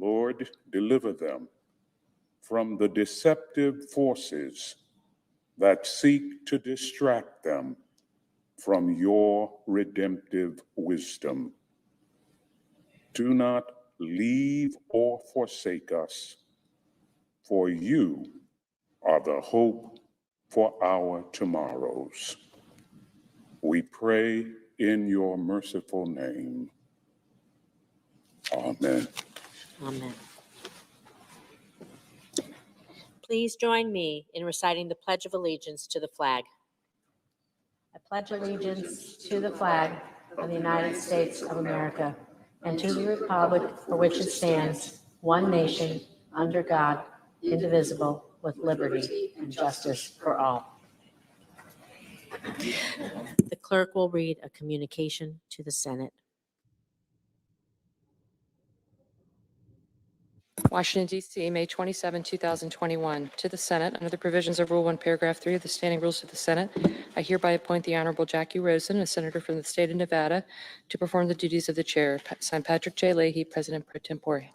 Lord, deliver them from the deceptive forces that seek to distract them from your redemptive wisdom. Do not leave or forsake us, for you are the hope for our tomorrows. We pray in your merciful name. Amen. Amen. Please join me in reciting the Pledge of Allegiance to the flag. I pledge allegiance to the flag of the United States of America and to the republic for which it stands, one nation, under God, indivisible, with liberty and justice for all. The clerk will read a communication to the Senate. Washington, D.C., May 27, 2021. To the Senate, under the provisions of Rule 1, Paragraph 3 of the Standing Rules of the Senate, I hereby appoint the Honorable Jackie Rosen, a senator from the state of Nevada, to perform the duties of the chair. Signed, Patrick J. Leahy, President pro tempore.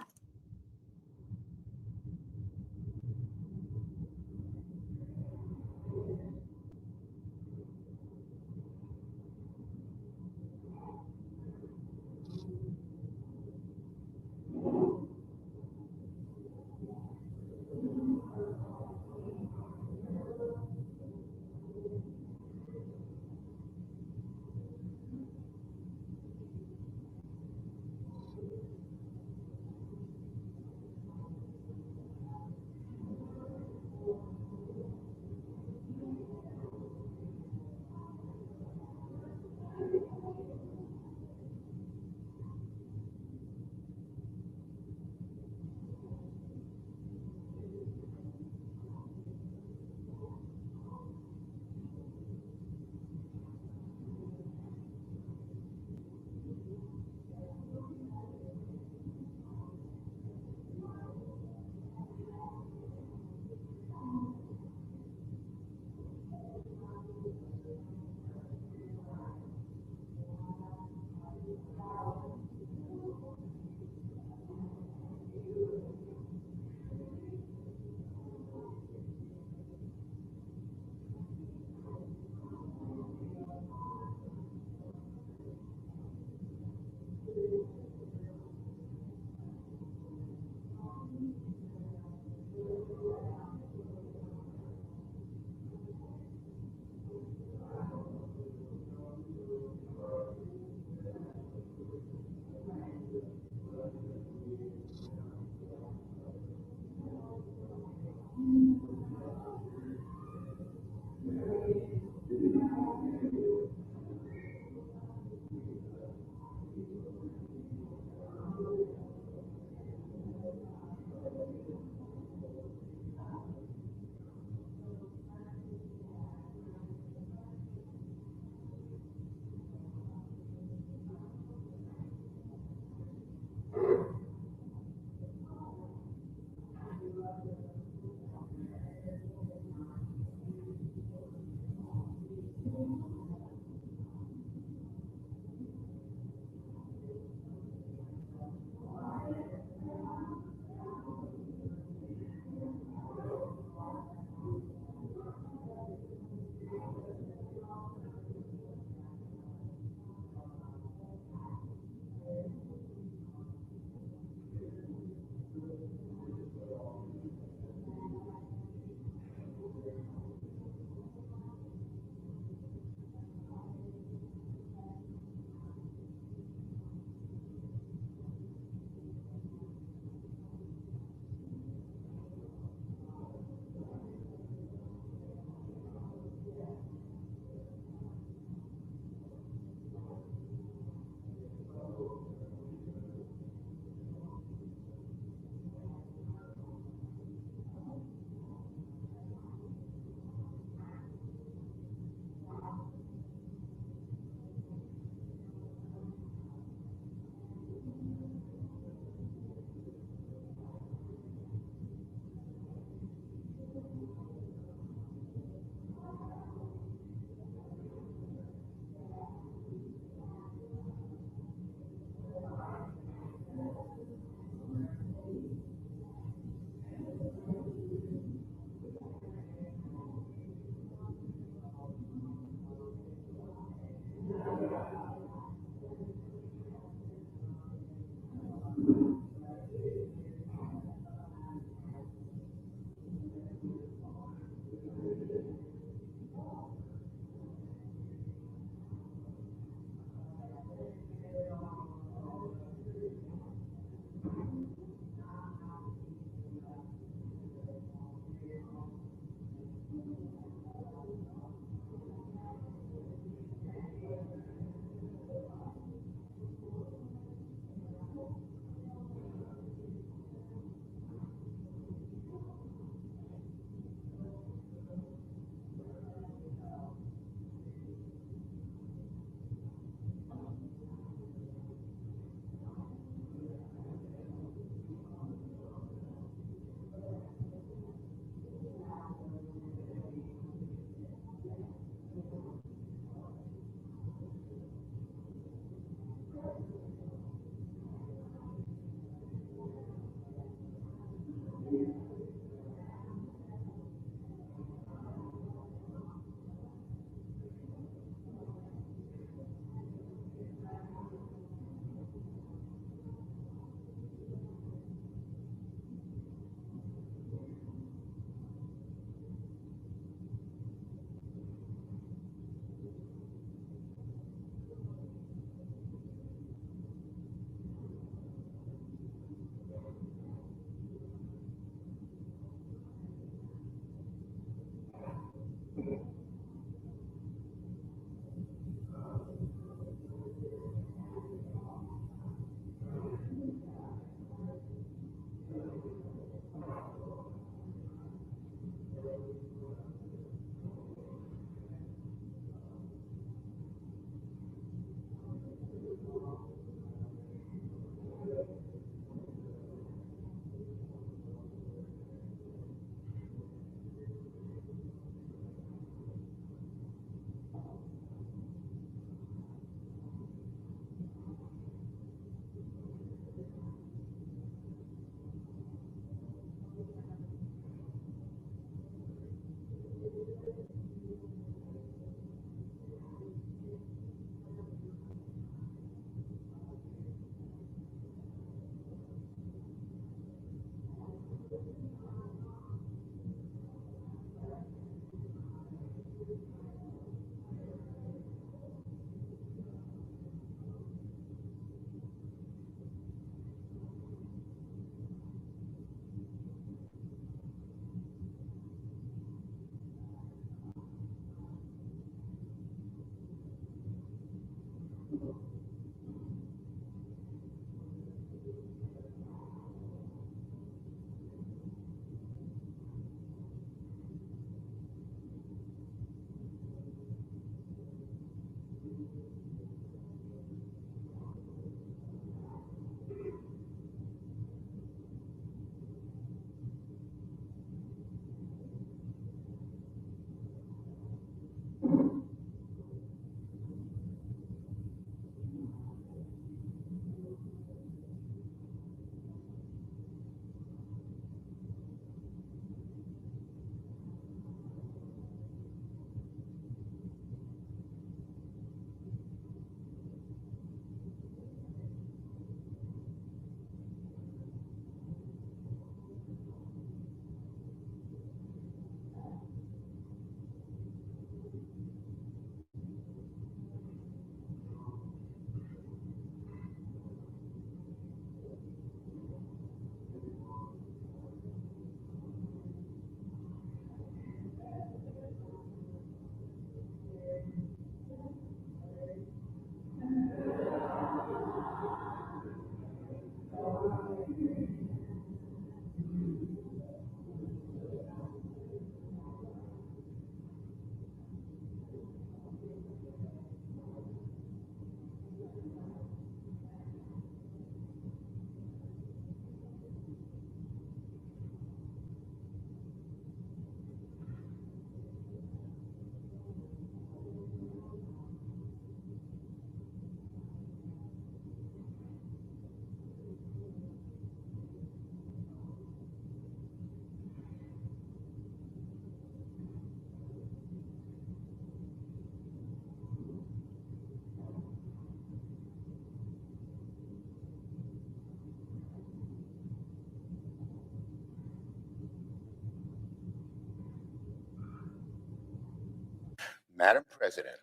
Madam President,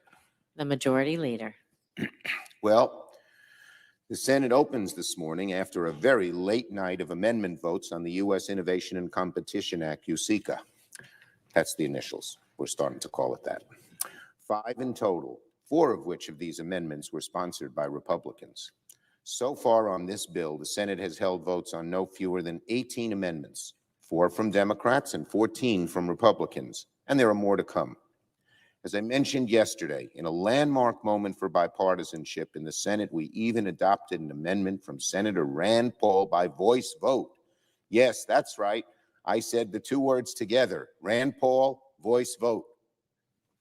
The Majority Leader. well, the Senate opens this morning after a very late night of amendment votes on the U.S. Innovation and Competition Act, USICA. That's the initials. We're starting to call it that. 5 in total, 4 of which of these amendments were sponsored by Republicans. So far on this bill, the Senate has held votes on no fewer than 18 amendments, 4 from Democrats and 14 from Republicans, and there are more to come. As I mentioned yesterday, in a landmark moment for bipartisanship in the Senate, we even adopted an amendment from Senator Rand Paul by voice vote. Yes, that's right. I said the 2 words together, Rand Paul, voice vote.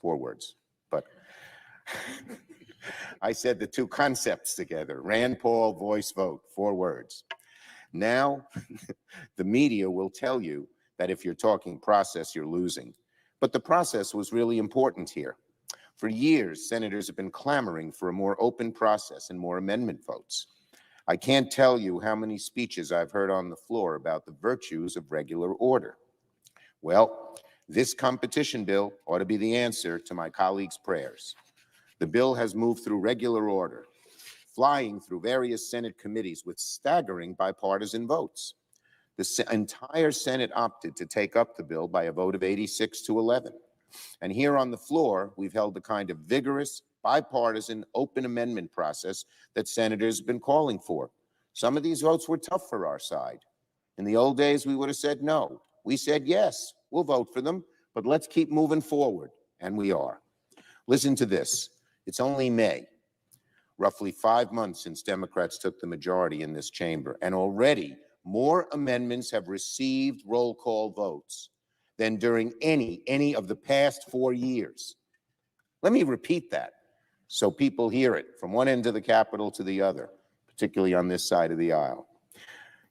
4 words, but I said the 2 concepts together, Rand Paul, voice vote, 4 words. Now, the media will tell you that if you're talking process, you're losing. But the process was really important here. For years, senators have been clamoring for a more open process and more amendment votes. I can't tell you how many speeches I've heard on the floor about the virtues of regular order. Well, this competition bill ought to be the answer to my colleagues' prayers. The bill has moved through regular order, flying through various Senate committees with staggering bipartisan votes. The entire Senate opted to take up the bill by a vote of 86 to 11. And here on the floor, we've held the kind of vigorous, bipartisan, open amendment process that senators have been calling for. Some of these votes were tough for our side. In the old days, we would have said no. We said yes, we'll vote for them, but let's keep moving forward. And we are. Listen to this. It's only May, roughly 5 months since Democrats took the majority in this chamber, and already more amendments have received roll call votes than during any of the past 4 years. Let me repeat that so people hear it from one end of the Capitol to the other, particularly on this side of the aisle.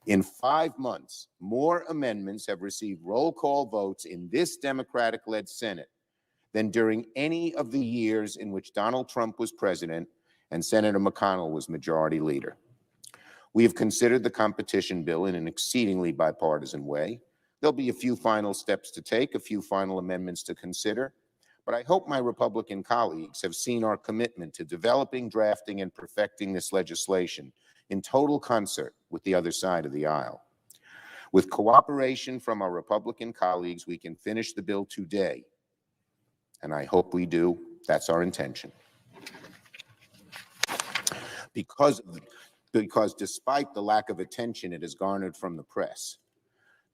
In 5 months, more amendments have received roll call votes in this Democratic-led Senate than during any of the years in which Donald Trump was president and Senator McConnell was majority leader. We have considered the competition bill in an exceedingly bipartisan way. There'll be a few final steps to take, a few final amendments to consider, but I hope my Republican colleagues have seen our commitment to developing, drafting, and perfecting this legislation in total concert with the other side of the aisle. With cooperation from our Republican colleagues, we can finish the bill today, and I hope we do. That's our intention. Because despite the lack of attention it has garnered from the press,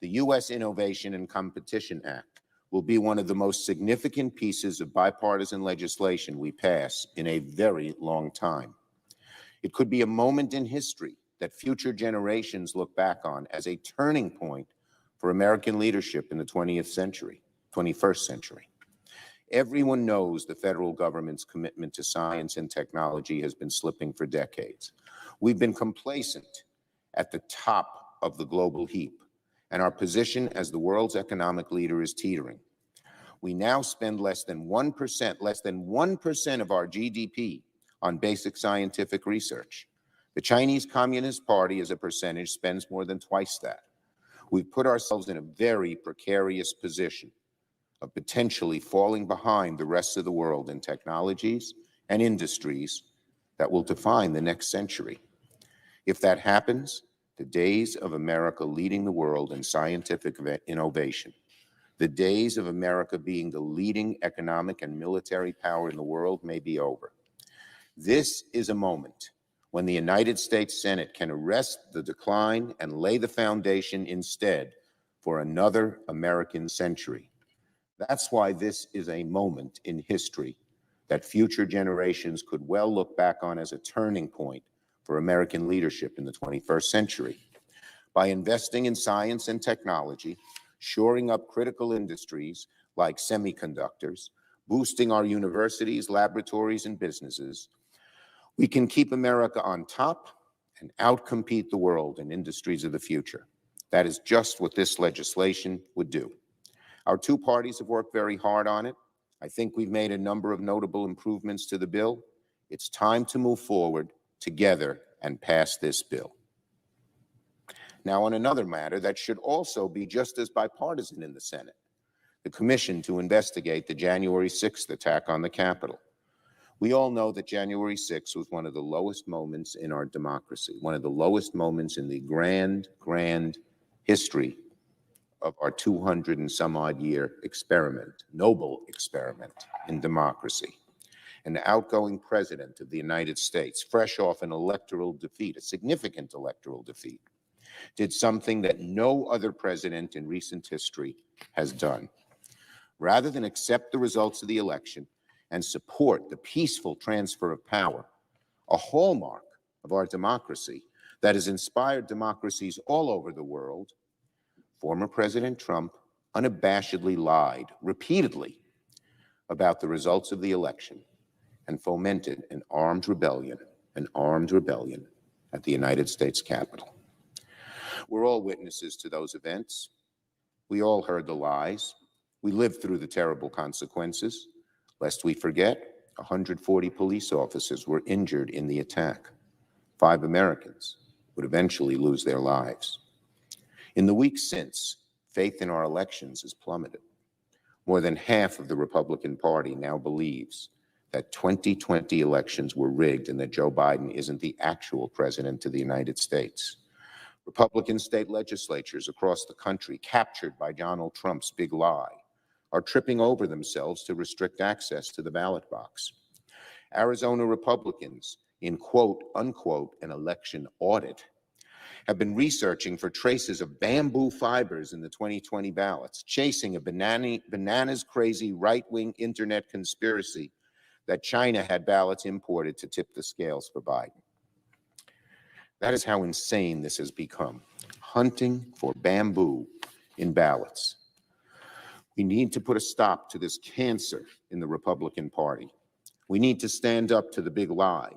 the U.S. Innovation and Competition Act will be one of the most significant pieces of bipartisan legislation we pass in a very long time. It could be a moment in history that future generations look back on as a turning point for American leadership in the 21st century. Everyone knows the federal government's commitment to science and technology has been slipping for decades. We've been complacent at the top of the global heap, and our position as the world's economic leader is teetering. We now spend less than 1% of our GDP on basic scientific research. The Chinese Communist Party, as a percentage, spends more than twice that. We've put ourselves in a very precarious position of potentially falling behind the rest of the world in technologies and industries that will define the next century. If that happens, the days of America leading the world in scientific innovation, the days of America being the leading economic and military power in the world may be over. This is a moment when the United States Senate can arrest the decline and lay the foundation instead for another American century. That's why this is a moment in history that future generations could well look back on as a turning point for American leadership in the 21st century. By investing in science and technology, shoring up critical industries like semiconductors, boosting our universities, laboratories, and businesses, we can keep America on top and outcompete the world in industries of the future. That is just what this legislation would do. Our 2 parties have worked very hard on it. I think we've made a number of notable improvements to the bill. It's time to move forward together and pass this bill. Now, on another matter that should also be just as bipartisan in the Senate, the commission to investigate the January 6th attack on the Capitol. We all know that January 6th was one of the lowest moments in our democracy, one of the lowest moments in the grand history of our 200 and some odd year experiment, noble experiment in democracy. An outgoing president of the United States, fresh off an electoral defeat, a significant electoral defeat, did something that no other president in recent history has done. Rather than accept the results of the election and support the peaceful transfer of power, a hallmark of our democracy that has inspired democracies all over the world, former President Trump unabashedly lied repeatedly about the results of the election and fomented an armed rebellion at the United States Capitol. We're all witnesses to those events. We all heard the lies. We lived through the terrible consequences. Lest we forget, 140 police officers were injured in the attack. 5 Americans would eventually lose their lives. In the weeks since, faith in our elections has plummeted. More than half of the Republican Party now believes that 2020 elections were rigged and that Joe Biden isn't the actual president of the United States. Republican state legislatures across the country, captured by Donald Trump's big lie, are tripping over themselves to restrict access to the ballot box. Arizona Republicans, in quote, unquote, an election audit, have been researching for traces of bamboo fibers in the 2020 ballots, chasing a bananas crazy right-wing internet conspiracy that China had ballots imported to tip the scales for Biden. That is how insane this has become, hunting for bamboo in ballots. We need to put a stop to this cancer in the Republican Party. We need to stand up to the big lie.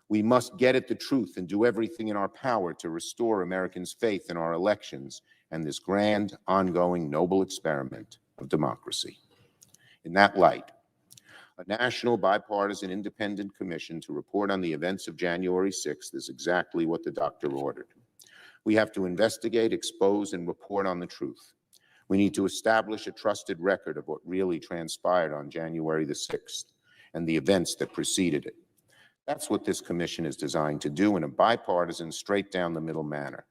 We must get at the truth and do everything in our power to restore Americans' faith in our elections and this grand, ongoing, noble experiment of democracy. In that light, a national, bipartisan, independent commission to report on the events of January 6th is exactly what the doctor ordered. We have to investigate, expose, and report on the truth. We need to establish a trusted record of what really transpired on January the 6th and the events that preceded it. That's what this commission is designed to do in a bipartisan, straight-down-the-middle manner.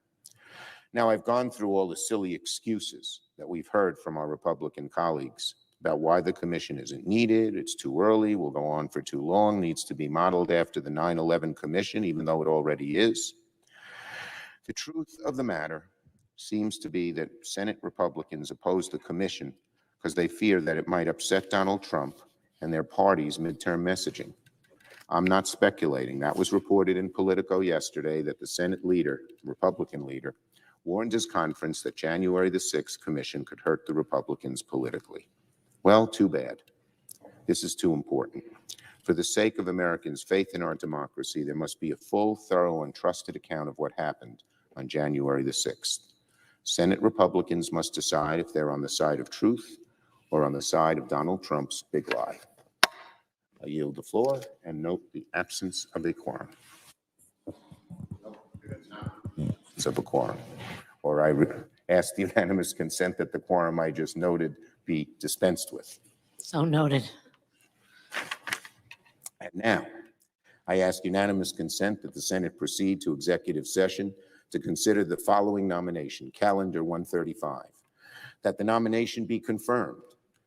Now, I've gone through all the silly excuses that we've heard from our Republican colleagues about why the commission isn't needed, it's too early, will go on for too long, needs to be modeled after the 9/11 Commission, even though it already is. The truth of the matter seems to be that Senate Republicans oppose the commission because they fear that it might upset Donald Trump and their party's midterm messaging. I'm not speculating. That was reported in Politico yesterday that the Senate leader, Republican leader, warned his conference that January the 6th commission could hurt the Republicans politically. Well, too bad. This is too important. For the sake of Americans' faith in our democracy, there must be a full, thorough, and trusted account of what happened on January the 6th. Senate Republicans must decide if they're on the side of truth or on the side of Donald Trump's big lie. I yield the floor and note the absence of a quorum. Of a quorum. Or I ask the unanimous consent that the quorum I just noted be dispensed with. So noted. And now, I ask unanimous consent that the Senate proceed to executive session to consider the following nomination, Calendar 135, that the nomination be confirmed,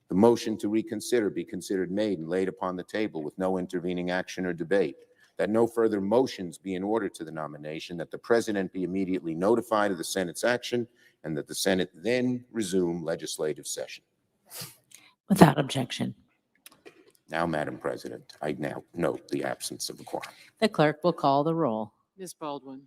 the motion to reconsider be considered made and laid upon the table with no intervening action or debate, that no further motions be in order to the nomination, that the President be immediately notified of the Senate's action, and that the Senate then resume legislative session. Without objection. Now, Madam President, I now note the absence of a quorum. The clerk will call the roll. Ms. Baldwin.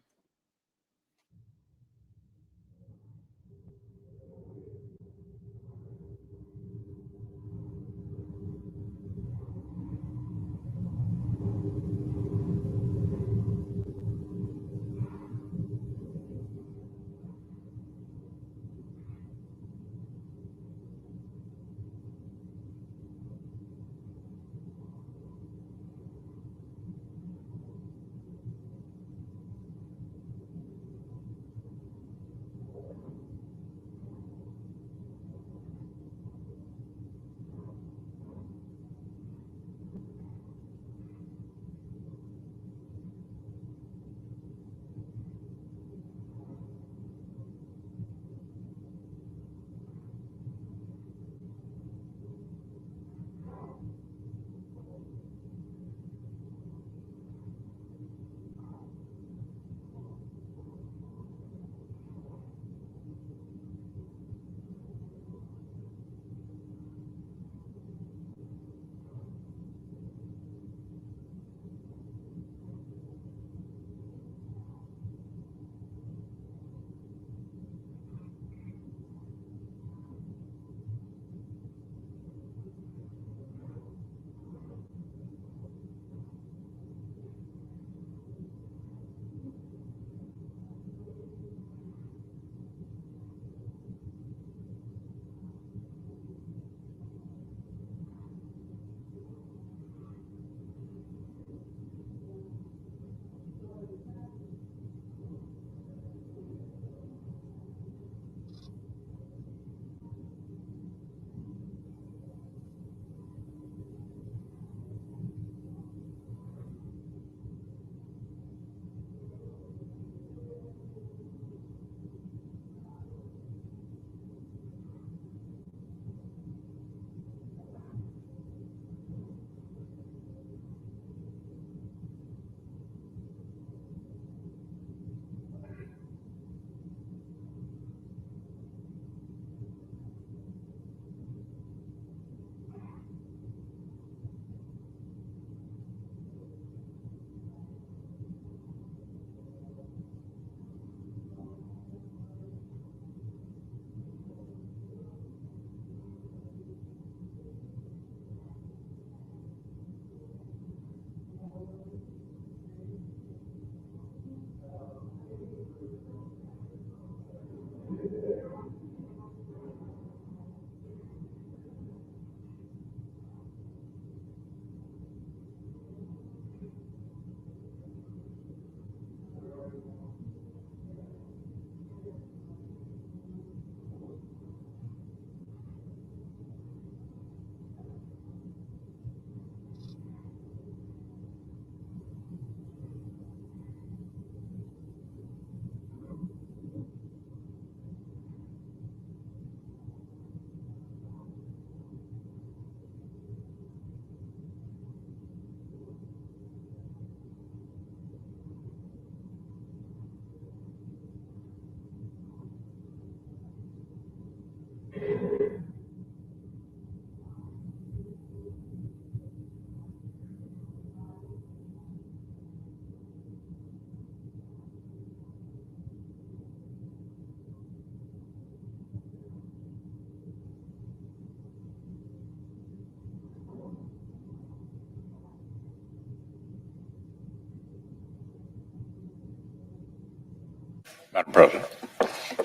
Madam President,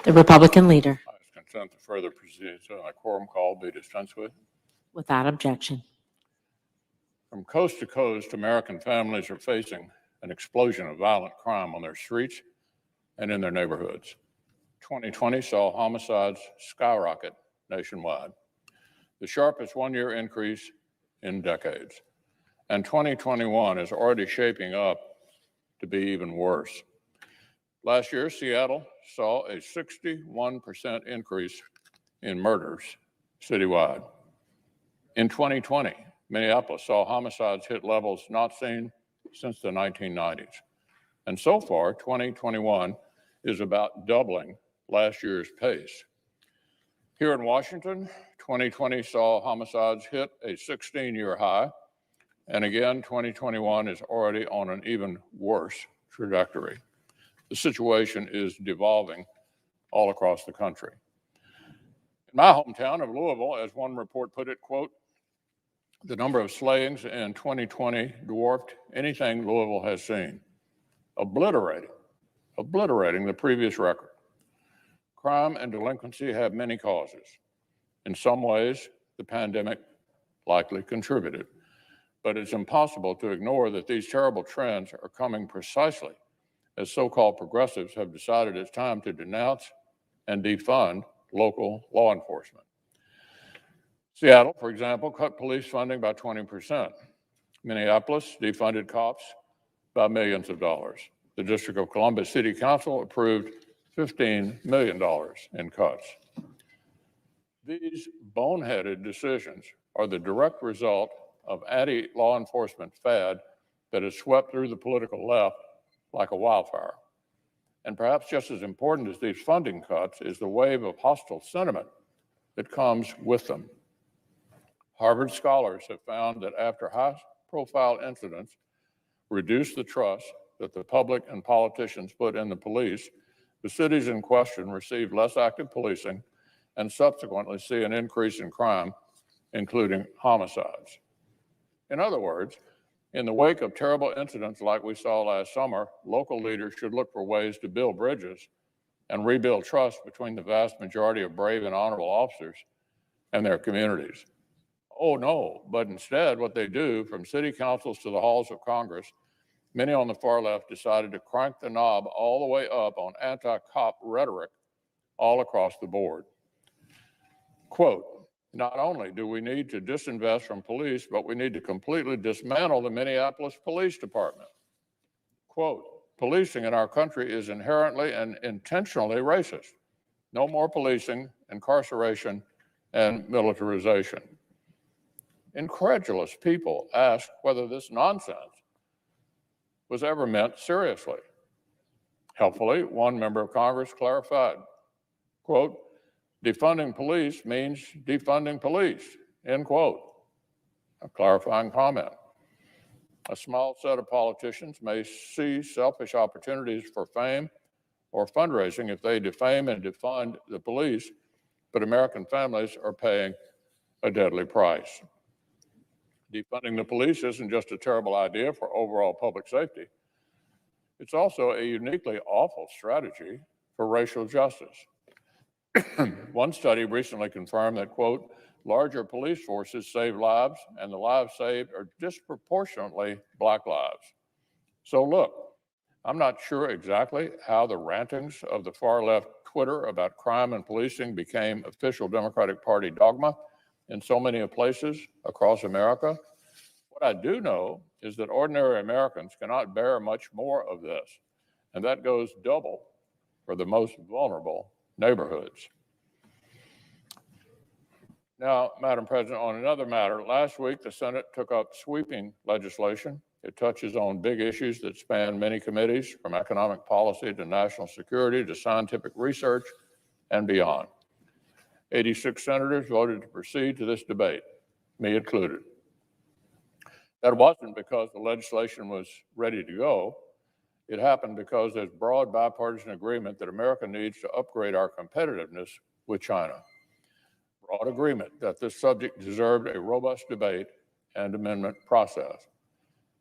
The Republican leader, I ask consent to further proceedings on a quorum call be dispensed with. without objection. From coast to coast, American families are facing an explosion of violent crime on their streets and in their neighborhoods. 2020 saw homicides skyrocket nationwide, the sharpest one-year increase in decades. And 2021 is already shaping up to be even worse. Last year, Seattle saw a 61% increase in murders citywide. In 2020, Minneapolis saw homicides hit levels not seen since the 1990s. And so far, 2021 is about doubling last year's pace. Here in Washington, 2020 saw homicides hit a 16-year high. And again, 2021 is already on an even worse trajectory. The situation is devolving all across the country. In my hometown of Louisville, as one report put it, quote, the number of slayings in 2020 dwarfed anything Louisville has seen, obliterating the previous record. Crime and delinquency have many causes. In some ways, the pandemic likely contributed, but it's impossible to ignore that these terrible trends are coming precisely as so-called progressives have decided it's time to denounce and defund local law enforcement. Seattle, for example, cut police funding by 20%. Minneapolis defunded cops by millions of dollars. The District of Columbia City Council approved $15 million in cuts. These boneheaded decisions are the direct result of anti-law enforcement fad that has swept through the political left like a wildfire. And perhaps just as important as these funding cuts is the wave of hostile sentiment that comes with them. Harvard scholars have found that after high-profile incidents reduce the trust that the public and politicians put in the police, the cities in question receive less active policing and subsequently see an increase in crime, including homicides. In other words, in the wake of terrible incidents like we saw last summer, local leaders should look for ways to build bridges and rebuild trust between the vast majority of brave and honorable officers and their communities. Oh no, but instead what they do, from city councils to the halls of Congress, many on the far left decided to crank the knob all the way up on anti-cop rhetoric all across the board. Quote, not only do we need to disinvest from police, but we need to completely dismantle the Minneapolis Police Department. Quote, policing in our country is inherently and intentionally racist. No more policing, incarceration, and militarization. Incredulous people ask whether this nonsense was ever meant seriously. Helpfully, one member of Congress clarified, quote, defunding police means defunding police, end quote. A clarifying comment. A small set of politicians may see selfish opportunities for fame or fundraising if they defame and defund the police, but American families are paying a deadly price. Defunding the police isn't just a terrible idea for overall public safety. It's also a uniquely awful strategy for racial justice. One study recently confirmed that, quote, larger police forces save lives, and the lives saved are disproportionately Black lives. So look, I'm not sure exactly how the rantings of the far left Twitter about crime and policing became official Democratic Party dogma in so many places across America. What I do know is that ordinary Americans cannot bear much more of this, and that goes double for the most vulnerable neighborhoods. Now, Madam President, on another matter, last week the Senate took up sweeping legislation. It touches on big issues that span many committees, from economic policy to national security to scientific research and beyond. 86 senators voted to proceed to this debate, me included. That wasn't because the legislation was ready to go. It happened because there's broad bipartisan agreement that America needs to upgrade our competitiveness with China. Broad agreement that this subject deserved a robust debate and amendment process.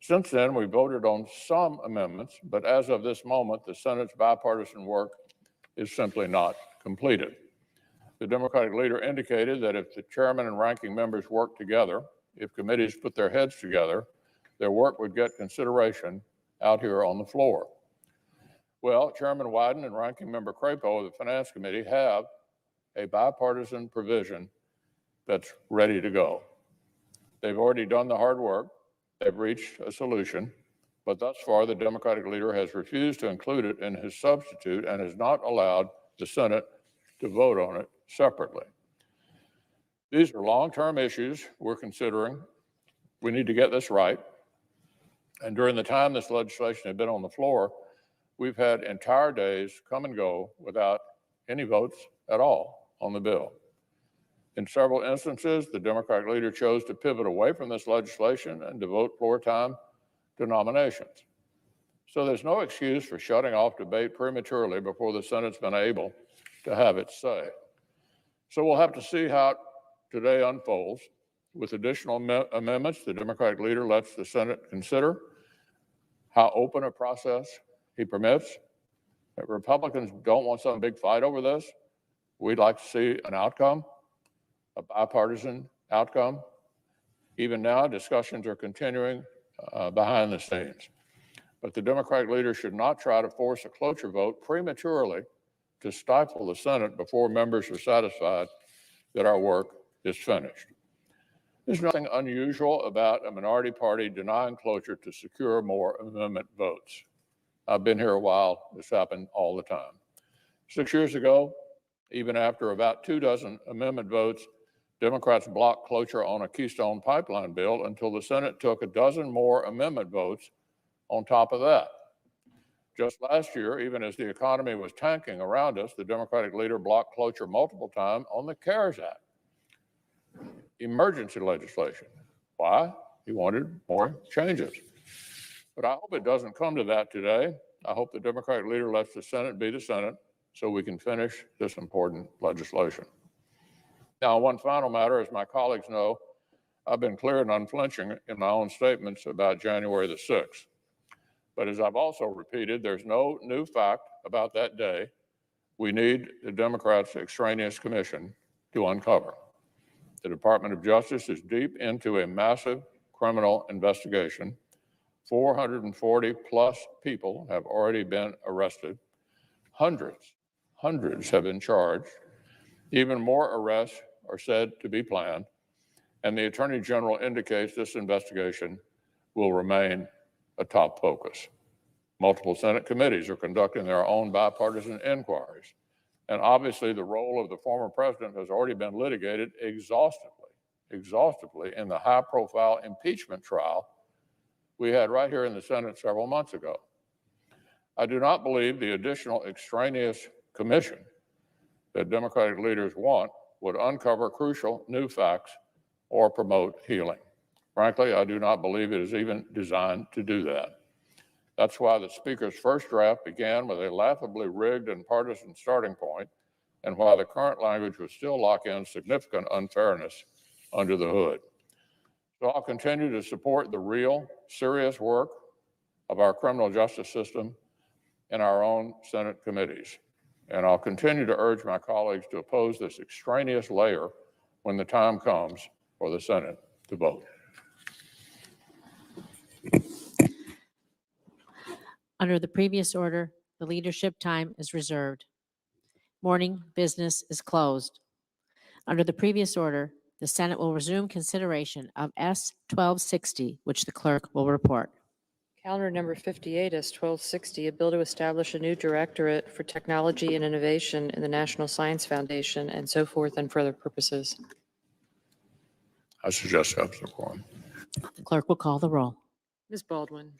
Since then, we voted on some amendments, but as of this moment, the Senate's bipartisan work is simply not completed. The Democratic leader indicated that if the chairman and ranking members work together, if committees put their heads together, their work would get consideration out here on the floor. Well, Chairman Wyden and Ranking Member Crapo of the Finance Committee have a bipartisan provision that's ready to go. They've already done the hard work. They've reached a solution, but thus far the Democratic leader has refused to include it in his substitute and has not allowed the Senate to vote on it separately. These are long-term issues we're considering. We need to get this right. And during the time this legislation had been on the floor, we've had entire days come and go without any votes at all on the bill. In several instances, the Democratic leader chose to pivot away from this legislation and devote floor time to nominations. So there's no excuse for shutting off debate prematurely before the Senate's been able to have its say. So we'll have to see how today unfolds. With additional amendments, the Democratic leader lets the Senate consider how open a process he permits. If Republicans don't want some big fight over this, we'd like to see an outcome, a bipartisan outcome. Even now, discussions are continuing behind the scenes. But the Democratic leader should not try to force a cloture vote prematurely to stifle the Senate before members are satisfied that our work is finished. There's nothing unusual about a minority party denying cloture to secure more amendment votes. I've been here a while. This happened all the time. 6 years ago, even after about 24 amendment votes, Democrats blocked cloture on a Keystone Pipeline bill until the Senate took a dozen more amendment votes on top of that. Just last year, even as the economy was tanking around us, the Democratic leader blocked cloture multiple times on the CARES Act, emergency legislation. Why? He wanted more changes. But I hope it doesn't come to that today. I hope the Democratic leader lets the Senate be the Senate so we can finish this important legislation. Now, one final matter, as my colleagues know, I've been clear and unflinching in my own statements about January the 6th. But as I've also repeated, there's no new fact about that day we need the Democrats' extraneous commission to uncover. The Department of Justice is deep into a massive criminal investigation. 440 plus people have already been arrested. Hundreds have been charged. Even more arrests are said to be planned. And the Attorney General indicates this investigation will remain a top focus. Multiple Senate committees are conducting their own bipartisan inquiries. And obviously the role of the former president has already been litigated exhaustively in the high-profile impeachment trial we had right here in the Senate several months ago. I do not believe the additional extraneous commission that Democratic leaders want would uncover crucial new facts or promote healing. Frankly, I do not believe it is even designed to do that. That's why the Speaker's first draft began with a laughably rigged and partisan starting point, and why the current language would still lock in significant unfairness under the hood. So I'll continue to support the real, serious work of our criminal justice system in our own Senate committees. And I'll continue to urge my colleagues to oppose this extraneous layer when the time comes for the Senate to vote. Under the previous order, the leadership time is reserved. Morning business is closed. Under the previous order, the Senate will resume consideration of S. 1260, which the clerk will report. Calendar number 58, S. 1260, a bill to establish a new directorate for technology and innovation in the National Science Foundation, and so forth, and for other purposes. I suggest absent quorum. The clerk will call the roll. Ms. Baldwin.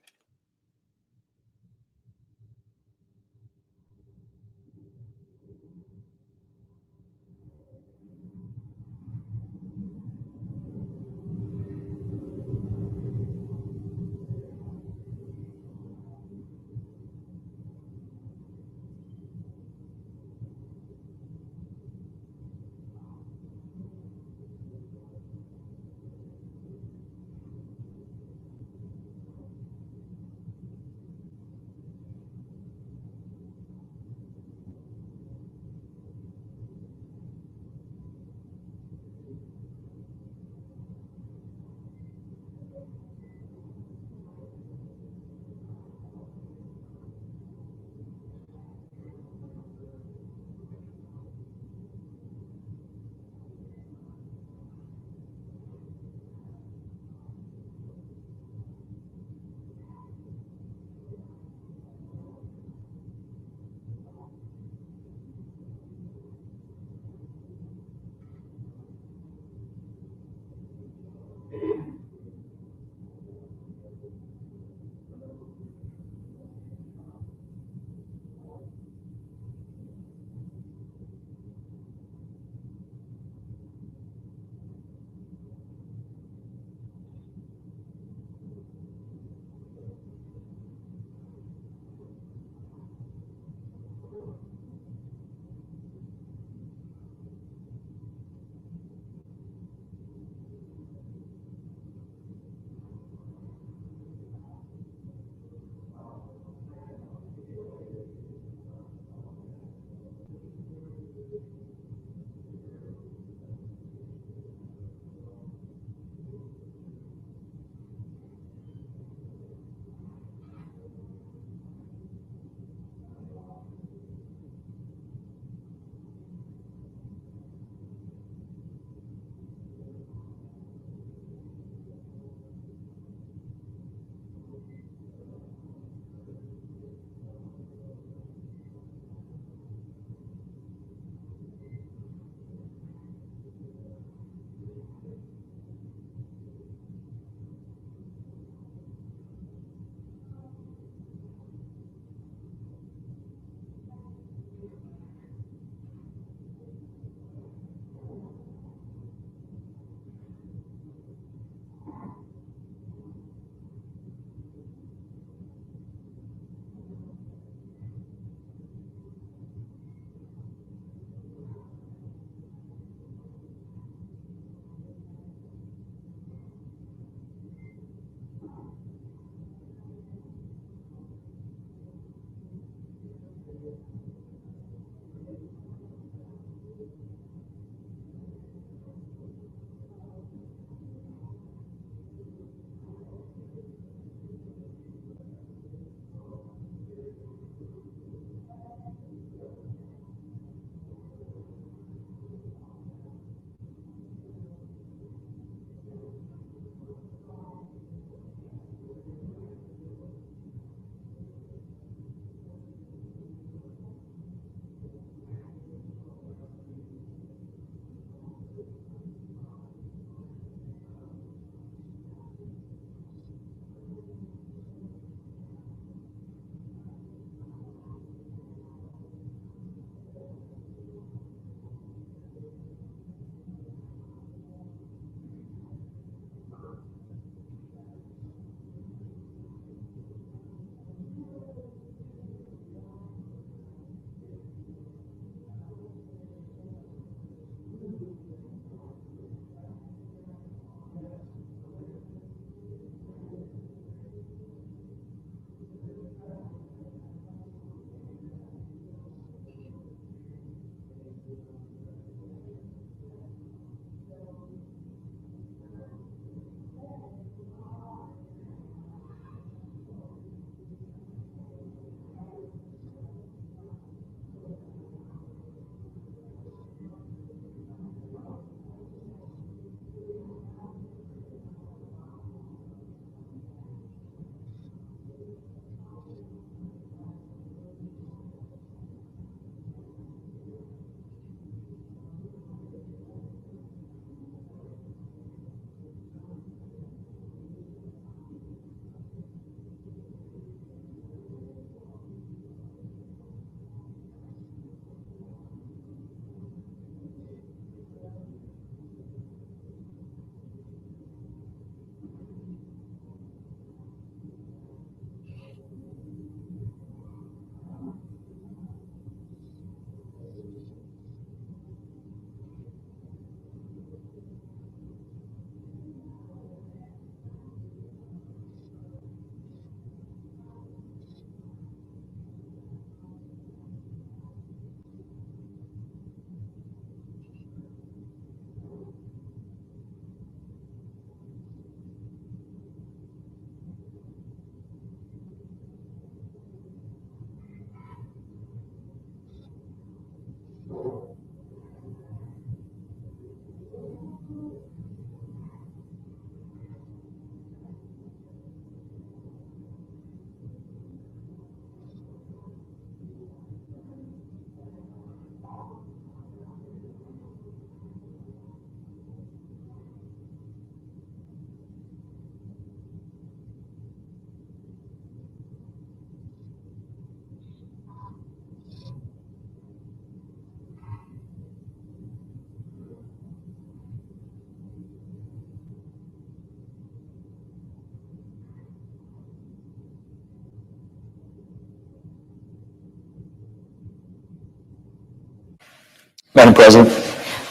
Madam President,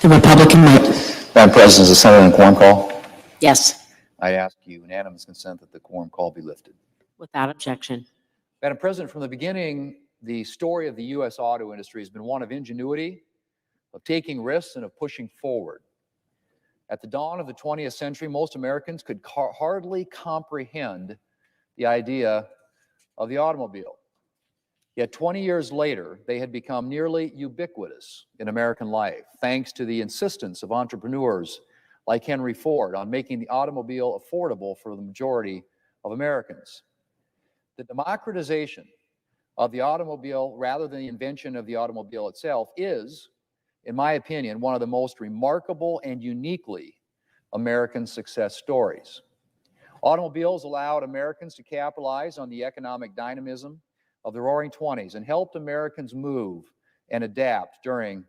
The Republican vote. Madam President, is the Senate in quorum call? Yes, I ask unanimous consent that the quorum call be lifted. without objection. Madam President, from the beginning, the story of the U.S. auto industry has been one of ingenuity, of taking risks, and of pushing forward. At the dawn of the 20th century, most Americans could hardly comprehend the idea of the automobile. Yet 20 years later, they had become nearly ubiquitous in American life, thanks to the insistence of entrepreneurs like Henry Ford on making the automobile affordable for the majority of Americans. The democratization of the automobile, rather than the invention of the automobile itself, is, in my opinion, one of the most remarkable and uniquely American success stories. Automobiles allowed Americans to capitalize on the economic dynamism of the Roaring '20s and helped Americans move and adapt during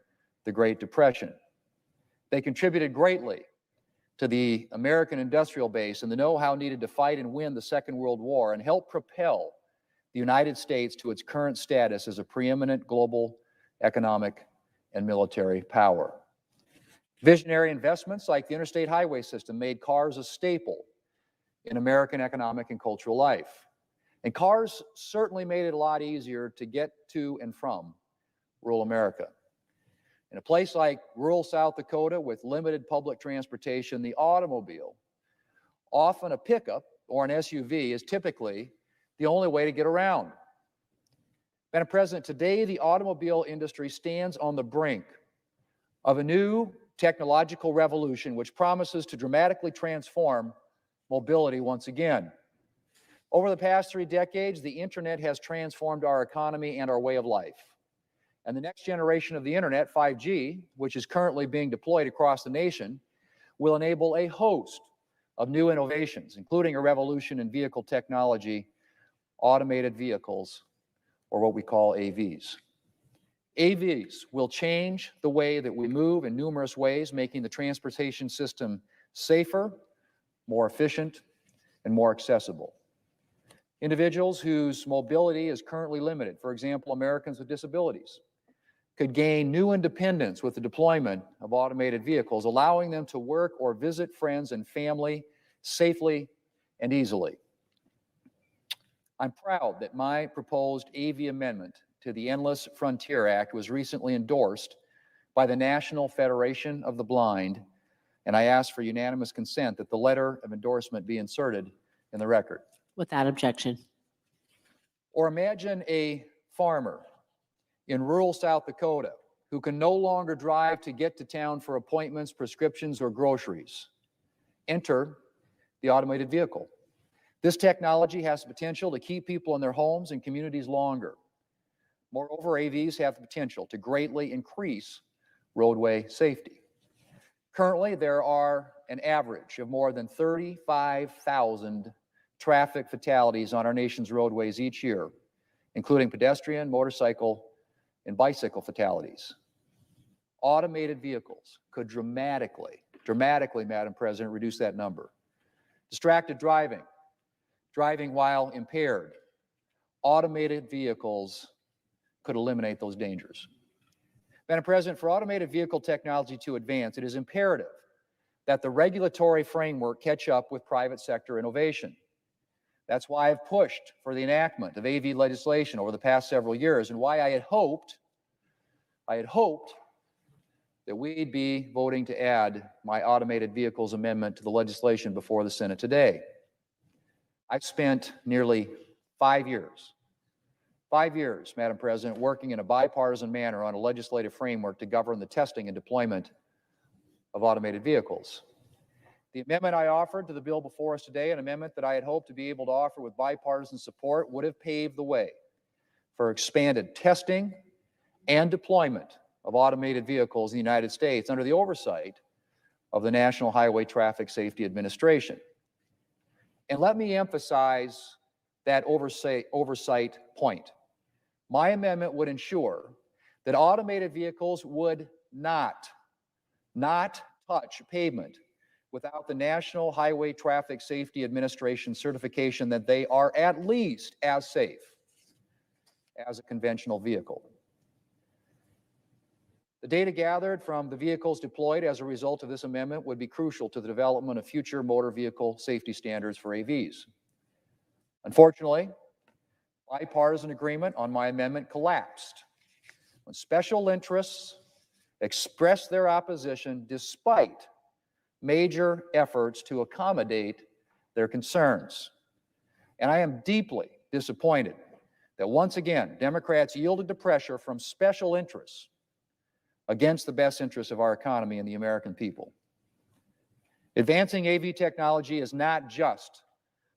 the Great Depression. They contributed greatly to the American industrial base and the know-how needed to fight and win the Second World War, and helped propel the United States to its current status as a preeminent global economic and military power. Visionary investments like the interstate highway system made cars a staple in American economic and cultural life. And cars certainly made it a lot easier to get to and from rural America. In a place like rural South Dakota with limited public transportation, the automobile, often a pickup or an SUV, is typically the only way to get around. Madam President, today the automobile industry stands on the brink of a new technological revolution which promises to dramatically transform mobility once again. Over the past 3 decades, the internet has transformed our economy and our way of life. And the next generation of the internet, 5G, which is currently being deployed across the nation, will enable a host of new innovations, including a revolution in vehicle technology, automated vehicles, or what we call AVs. AVs will change the way that we move in numerous ways, making the transportation system safer, more efficient, and more accessible. Individuals whose mobility is currently limited, for example, Americans with disabilities, could gain new independence with the deployment of automated vehicles, allowing them to work or visit friends and family safely and easily. I'm proud that my proposed AV amendment to the Endless Frontier Act was recently endorsed by the National Federation of the Blind, and I ask for unanimous consent that the letter of endorsement be inserted in the record. Without objection. Or imagine a farmer in rural South Dakota who can no longer drive to get to town for appointments, prescriptions, or groceries. Enter the automated vehicle. This technology has the potential to keep people in their homes and communities longer. Moreover, AVs have the potential to greatly increase roadway safety. Currently, there are an average of more than 35,000 traffic fatalities on our nation's roadways each year, including pedestrian, motorcycle, and bicycle fatalities. Automated vehicles could dramatically, Madam President, reduce that number. Distracted driving, driving while impaired. Automated vehicles could eliminate those dangers. Madam President, for automated vehicle technology to advance, it is imperative that the regulatory framework catch up with private sector innovation. That's why I've pushed for the enactment of AV legislation over the past several years, and why I had hoped that we'd be voting to add my automated vehicles amendment to the legislation before the Senate today. I've spent nearly 5 years, Madam President, working in a bipartisan manner on a legislative framework to govern the testing and deployment of automated vehicles. The amendment I offered to the bill before us today, an amendment that I had hoped to be able to offer with bipartisan support, would have paved the way for expanded testing and deployment of automated vehicles in the United States under the oversight of the National Highway Traffic Safety Administration. And let me emphasize that oversight point. My amendment would ensure that automated vehicles would not touch pavement without the National Highway Traffic Safety Administration certification that they are at least as safe as a conventional vehicle. The data gathered from the vehicles deployed as a result of this amendment would be crucial to the development of future motor vehicle safety standards for AVs. Unfortunately, bipartisan agreement on my amendment collapsed when special interests expressed their opposition despite major efforts to accommodate their concerns. And I am deeply disappointed that once again, Democrats yielded to pressure from special interests against the best interests of our economy and the American people. Advancing AV technology is not just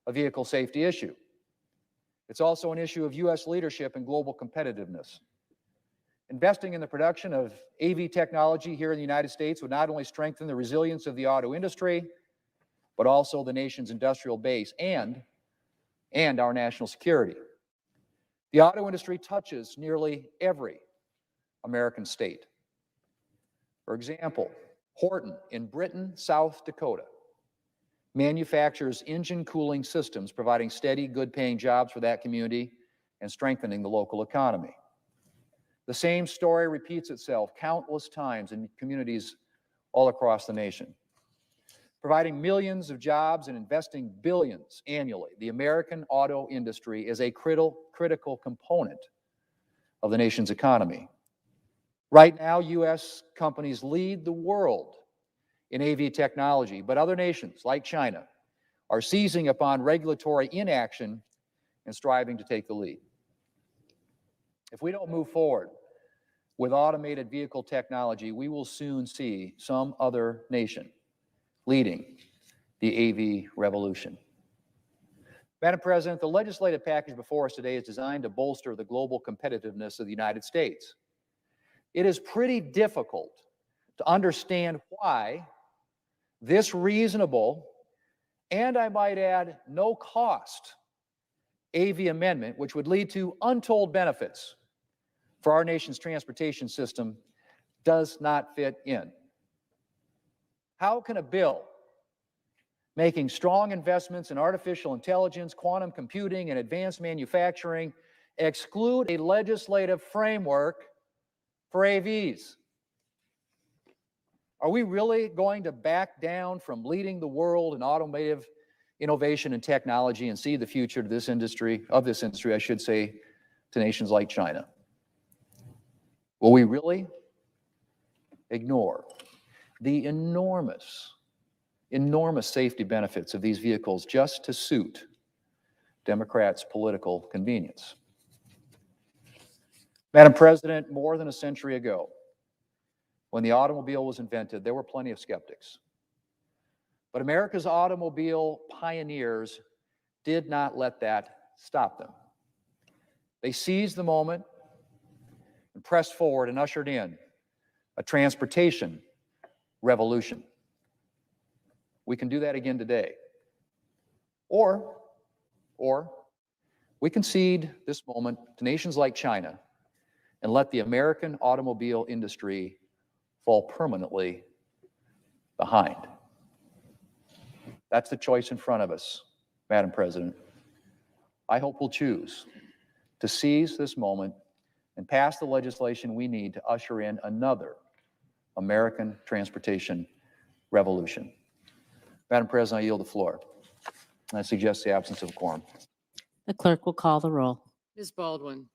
a vehicle safety issue. It's also an issue of U.S. leadership and global competitiveness. Investing in the production of AV technology here in the United States would not only strengthen the resilience of the auto industry, but also the nation's industrial base and our national security. The auto industry touches nearly every American state. For example, Horton in Britain, South Dakota, manufactures engine cooling systems, providing steady, good-paying jobs for that community and strengthening the local economy. The same story repeats itself countless times in communities all across the nation. Providing millions of jobs and investing billions annually, the American auto industry is a critical component of the nation's economy. Right now, U.S. companies lead the world in AV technology, but other nations, like China, are seizing upon regulatory inaction and striving to take the lead. If we don't move forward with automated vehicle technology, we will soon see some other nation leading the AV revolution. Madam President, the legislative package before us today is designed to bolster the global competitiveness of the United States. It is pretty difficult to understand why this reasonable, and I might add, no cost AV amendment, which would lead to untold benefits for our nation's transportation system, does not fit in. How can a bill making strong investments in artificial intelligence, quantum computing, and advanced manufacturing exclude a legislative framework for AVs? Are we really going to back down from leading the world in automotive innovation and technology and see the future of this industry, I should say, to nations like China? Will we really ignore the enormous safety benefits of these vehicles just to suit Democrats' political convenience? Madam President, more than a century ago, when the automobile was invented, there were plenty of skeptics. But America's automobile pioneers did not let that stop them. They seized the moment and pressed forward and ushered in a transportation revolution. We can do that again today. Or we can cede this moment to nations like China and let the American automobile industry fall permanently behind. That's the choice in front of us, Madam President. I hope we'll choose to seize this moment and pass the legislation we need to usher in another American transportation revolution. Madam President, I yield the floor. I suggest the absence of a quorum. The clerk will call the roll. Ms. Baldwin.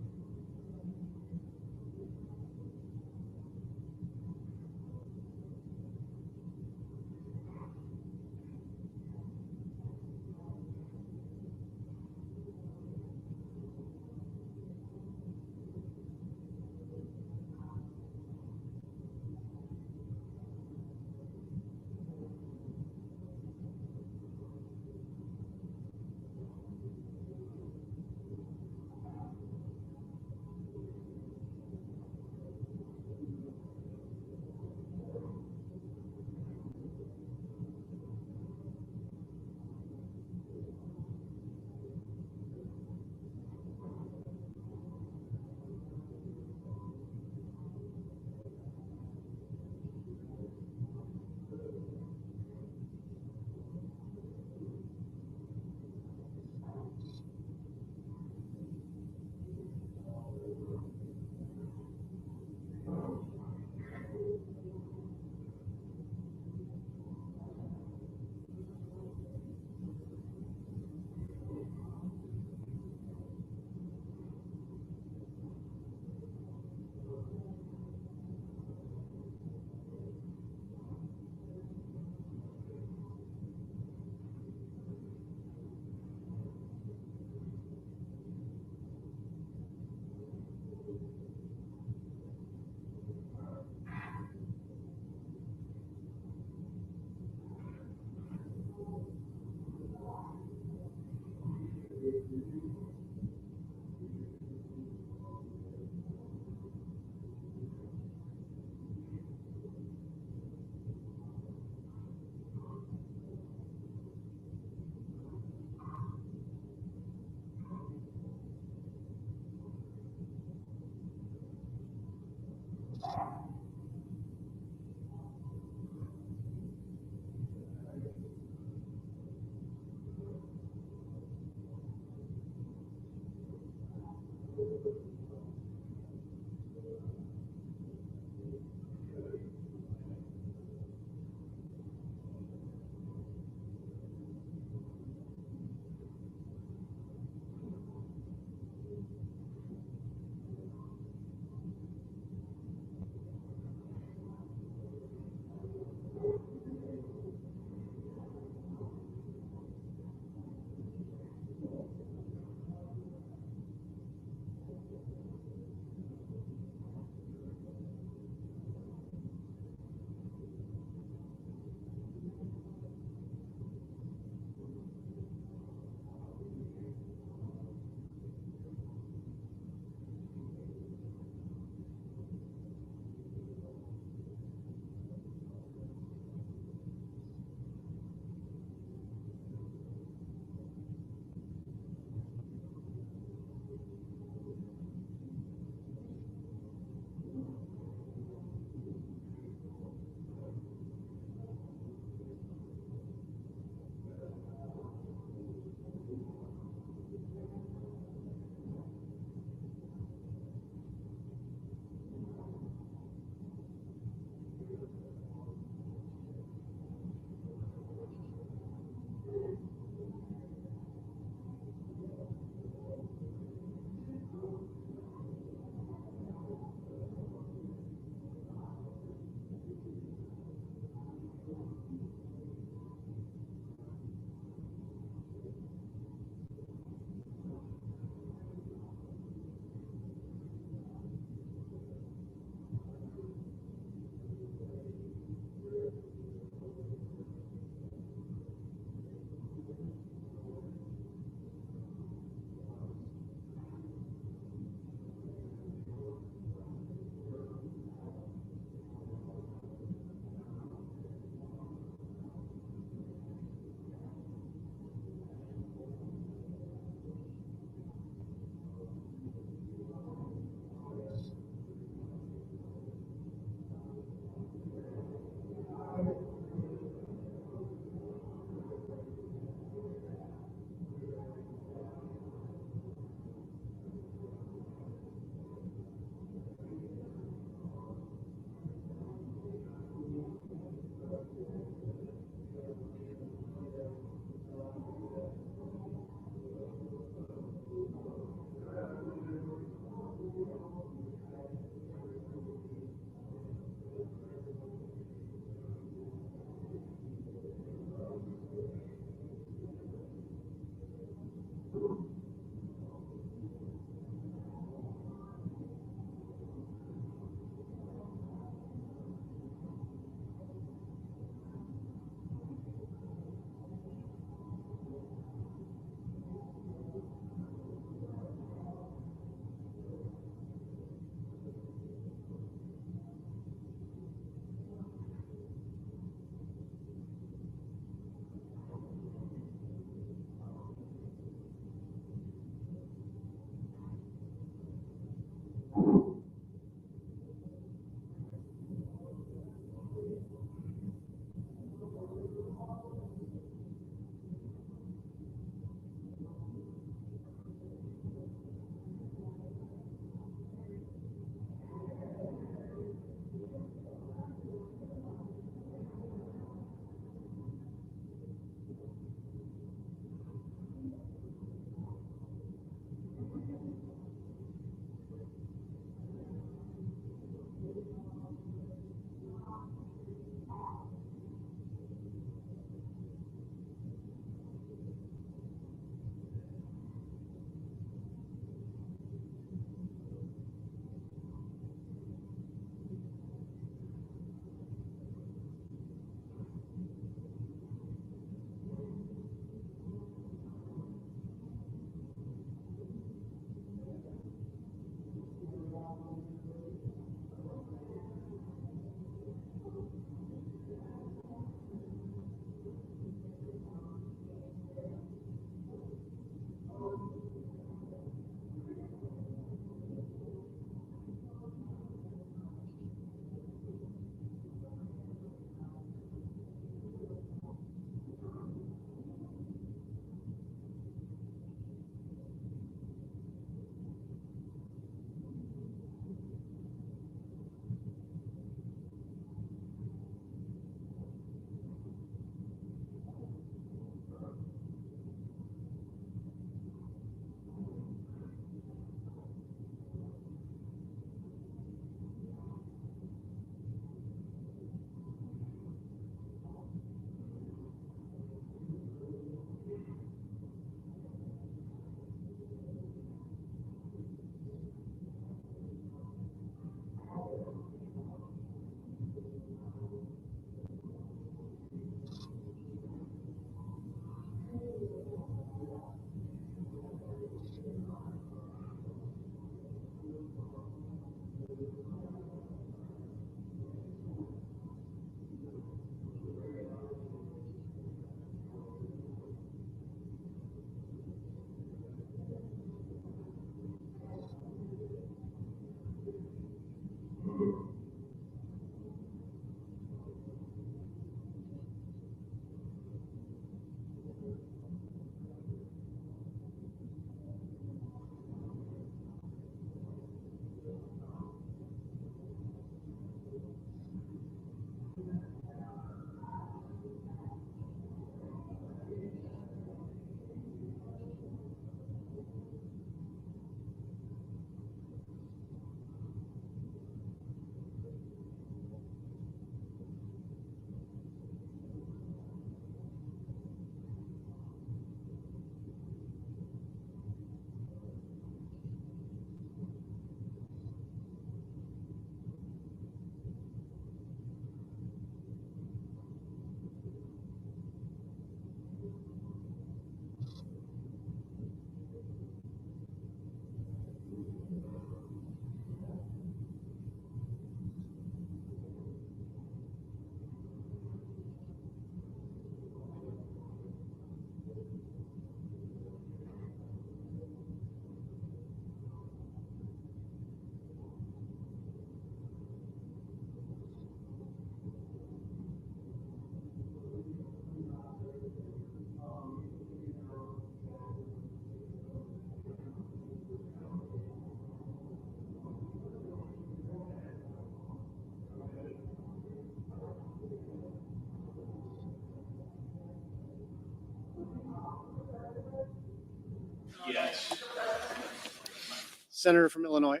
Senator from Illinois.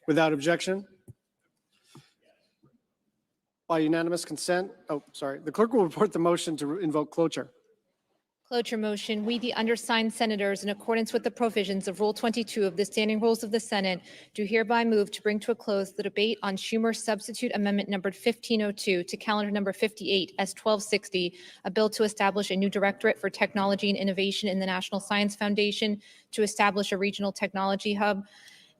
Without objection. By unanimous consent, the clerk will report the motion to invoke cloture. Cloture motion, we, the undersigned senators, in accordance with the provisions of Rule 22 of the Standing Rules of the Senate, do hereby move to bring to a close the debate on Schumer's substitute amendment numbered 1502 to calendar number 58, S1260, a bill to establish a new directorate for technology and innovation in the National Science Foundation, to establish a regional technology hub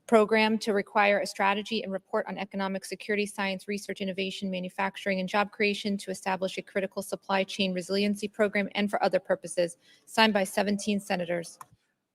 program, to require a strategy and report on economic security, science, research, innovation, manufacturing, and job creation, to establish a critical supply chain resiliency program, and for other purposes, signed by 17 senators.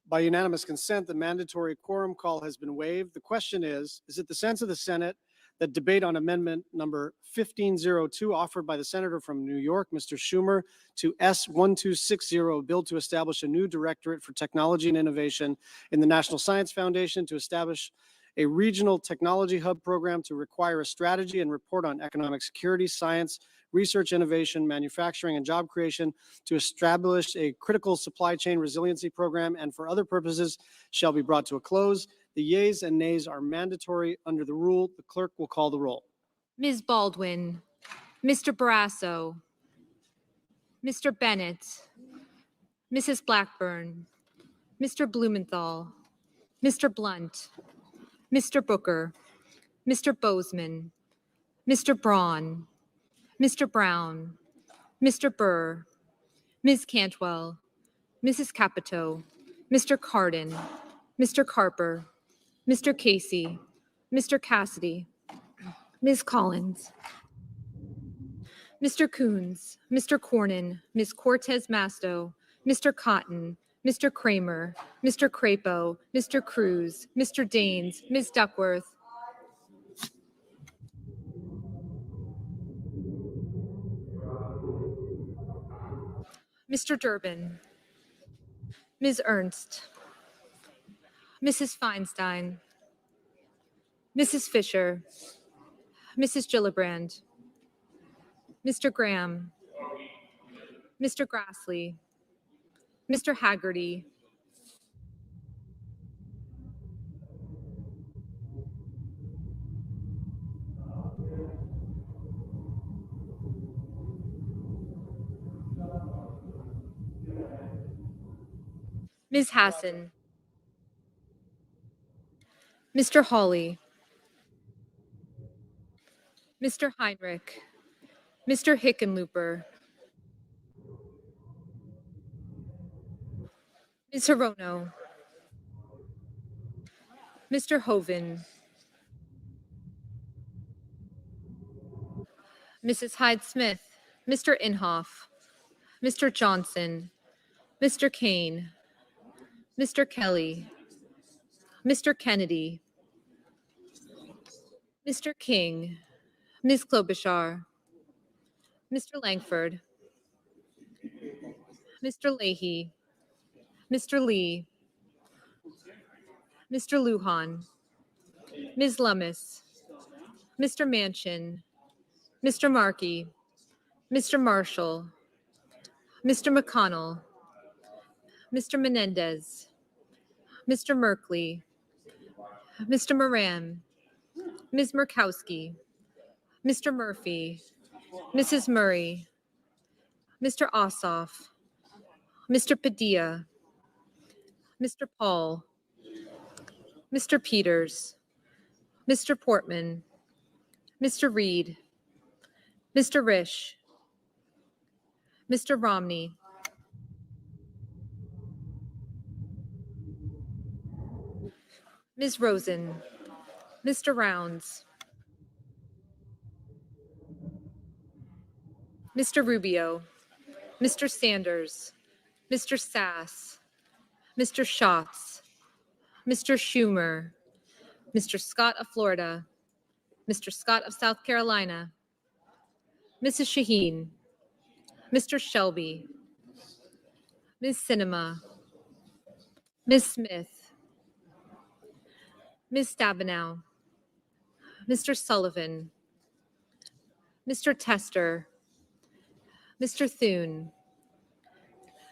By unanimous consent, the mandatory quorum call has been waived. The question is it the sense of the Senate that debate on amendment number 1502 offered by the senator from New York, Mr. Schumer, to S1260, a bill to establish a new directorate for technology and innovation in the National Science Foundation, to establish a regional technology hub program, to require a strategy and report on economic security, science, research, innovation, manufacturing, and job creation, to establish a critical supply chain resiliency program, and for other purposes, shall be brought to a close. The yeas and nays are mandatory under the rule. The clerk will call the roll. Ms. Baldwin, Mr. Barrasso, Mr. Bennett, Mrs. Blackburn, Mr. Blumenthal, Mr. Blunt, Mr. Booker, Mr. Bozeman, Mr. Braun, Mr. Brown, Mr. Burr, Ms. Cantwell, Mrs. Capito, Mr. Cardin, Mr. Carper, Mr. Casey, Mr. Cassidy, Ms. Collins, Mr. Coons, Mr. Cornyn, Ms. Cortez Masto, Mr. Cotton, Mr. Kramer, Mr. Crapo, Mr. Cruz, Mr. Daines, Ms. Duckworth, Mr. Durbin, Ms. Ernst, Mrs. Feinstein, Mrs. Fisher, Mrs. Gillibrand, Mr. Graham, Mr. Grassley, Mr. Haggerty, Ms. Hassan, Mr. Hawley, Mr. Heinrich, Mr. Hickenlooper, Ms. Hirono, Mr. Hoven, Mrs. Hyde-Smith, Mr. Inhofe, Mr. Johnson, Mr. Kane, Mr. Kelly, Mr. Kennedy, Mr. King, Ms. Klobuchar, Mr. Langford, Mr. Leahy, Mr. Lee, Mr. Lujan, Ms. Lummis, Mr. Manchin, Mr. Markey, Mr. Marshall, Mr. McConnell, Mr. Menendez, Mr. Merkley, Mr. Moran, Ms. Murkowski, Mr. Murphy, Mrs. Murray, Mr. Ossoff, Mr. Padilla, Mr. Paul, Mr. Peters, Mr. Portman, Mr. Reed, Mr. Risch, Mr. Romney, Ms. Rosen, Mr. Rounds, Mr. Rubio, Mr. Sanders, Mr. Sass, Mr. Schatz, Mr. Schumer, Mr. Scott of Florida, Mr. Scott of South Carolina, Mrs. Shaheen, Mr. Shelby, Ms. Sinema, Ms. Smith, Ms. Stabenow, Mr. Sullivan, Mr. Tester, Mr. Thune,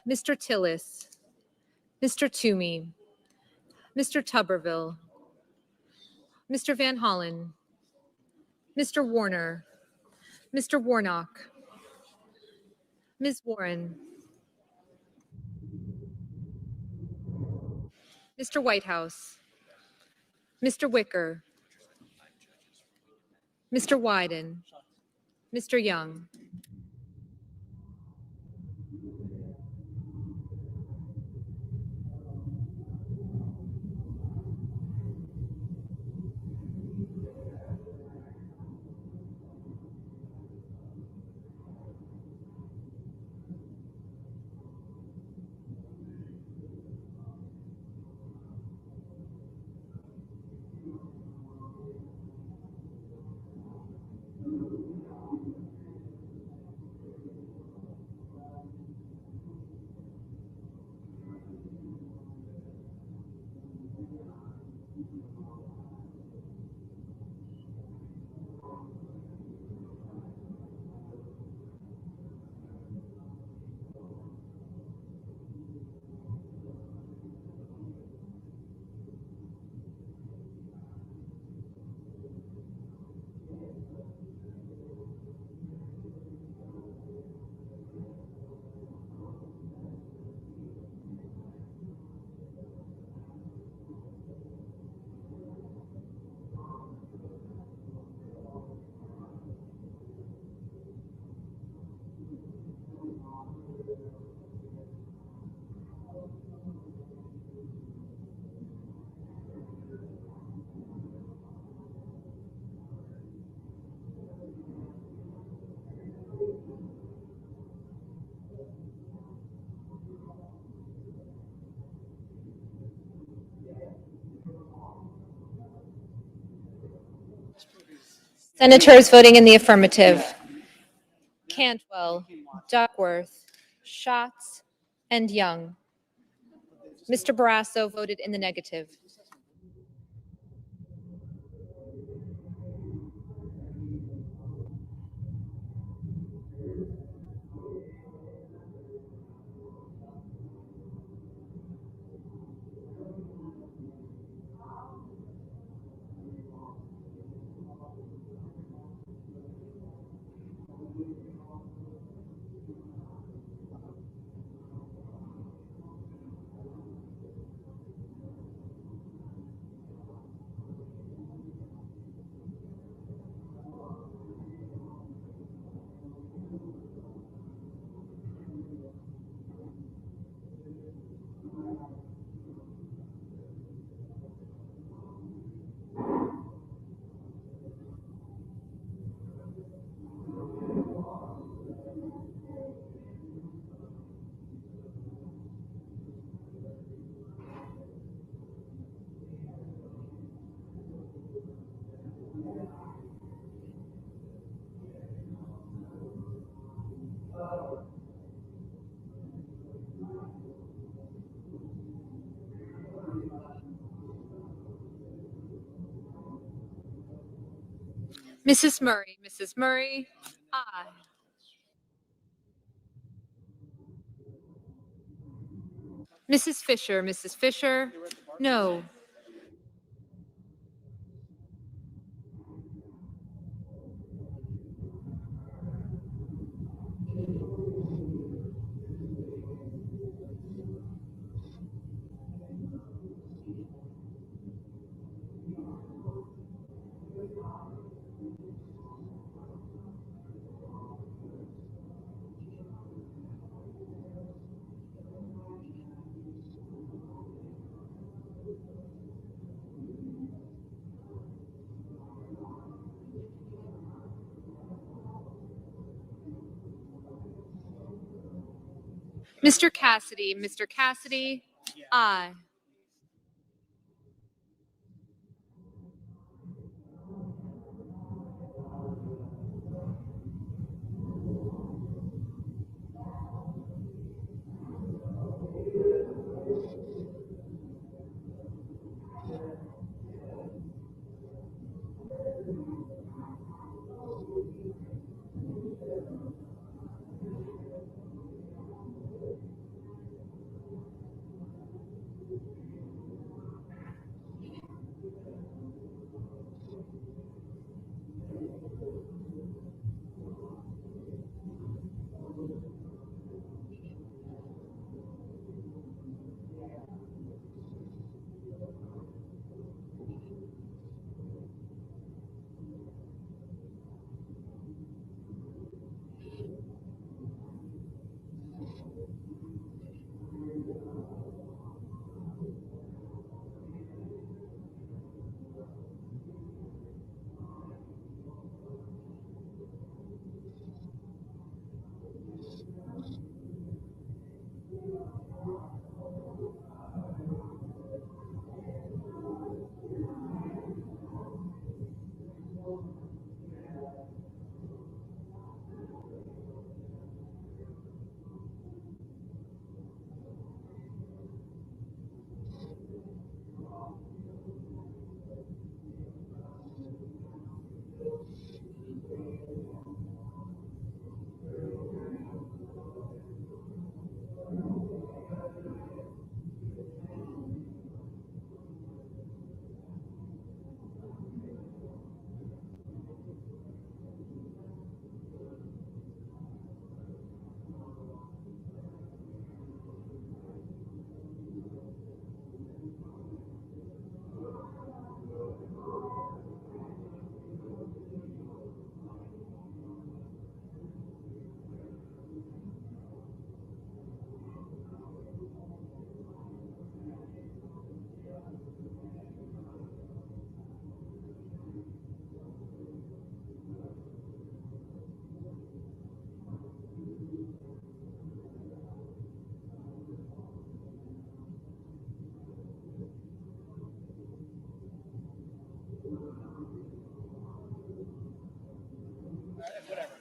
Mr. Tillis, Mr. Toomey, Mr. Tuberville, Mr. Van Hollen, Mr. Warner, Mr. Warnock, Ms. Warren, Mr. Whitehouse, Mr. Wicker, Mr. Wyden, Mr. Young. Senators voting in the affirmative: Cantwell, Duckworth, Schatz, and Young. Mr. Barrasso voted in the negative. Mrs. Murray, aye. Mrs. Fisher, no. Mr. Cassidy, aye.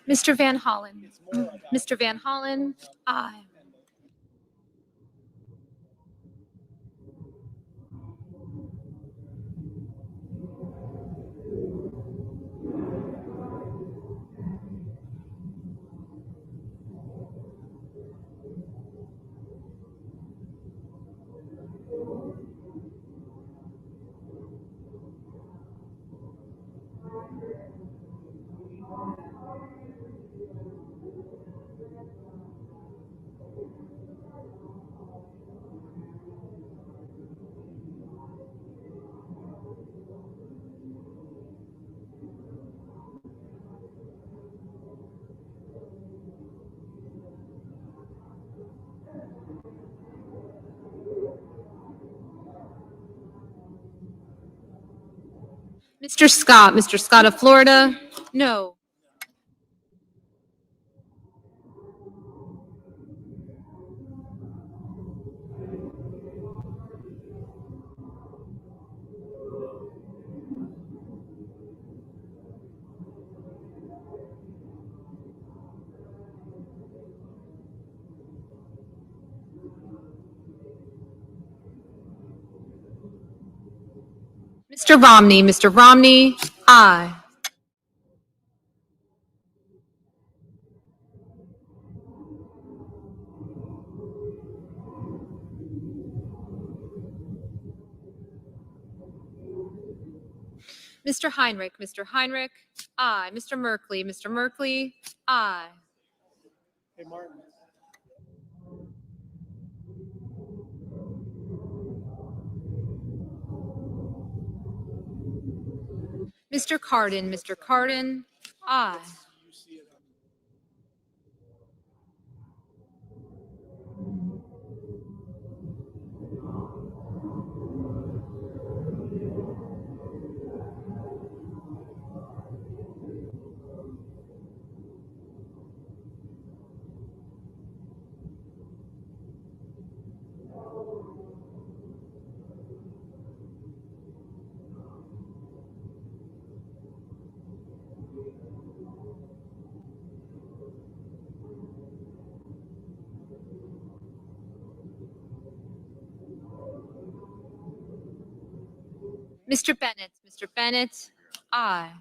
Mr. Van Hollen. Mr. Van Hollen, aye. Mr. Scott of Florida, no. Mr. Romney, aye. Mr. Heinrich, aye. Mr. Merkley, aye. Hey, Martin. Mr. Cardin, aye. Mr. Bennett, aye.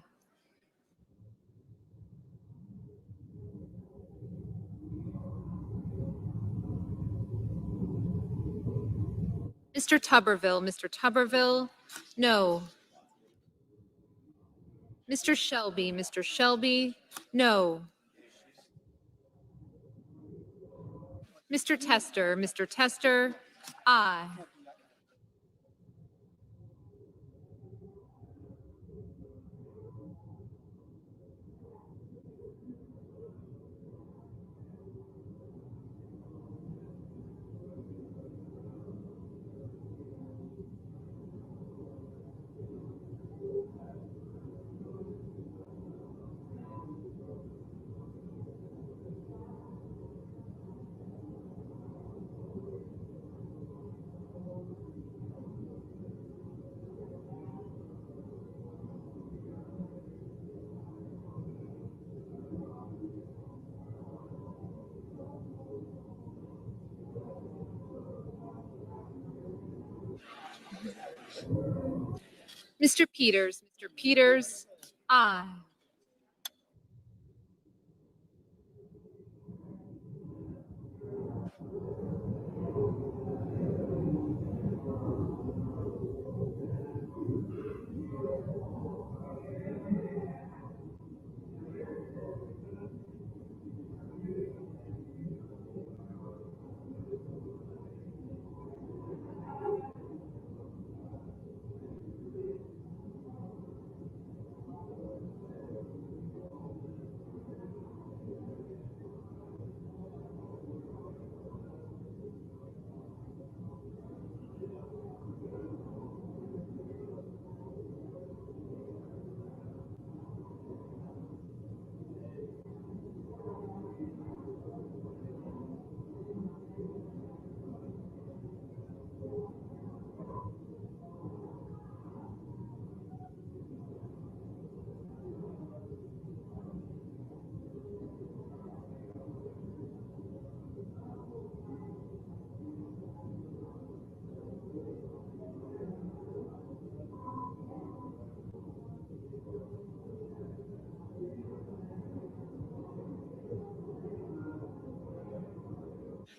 Mr. Tuberville, no. Mr. Shelby, no. Mr. Tester, aye. Mr. Peters, aye.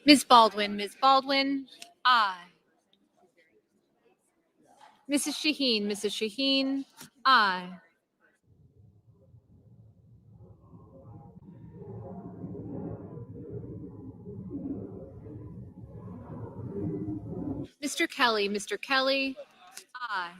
Ms. Baldwin, aye. Mrs. Shaheen, aye. Mr. Kelly, aye.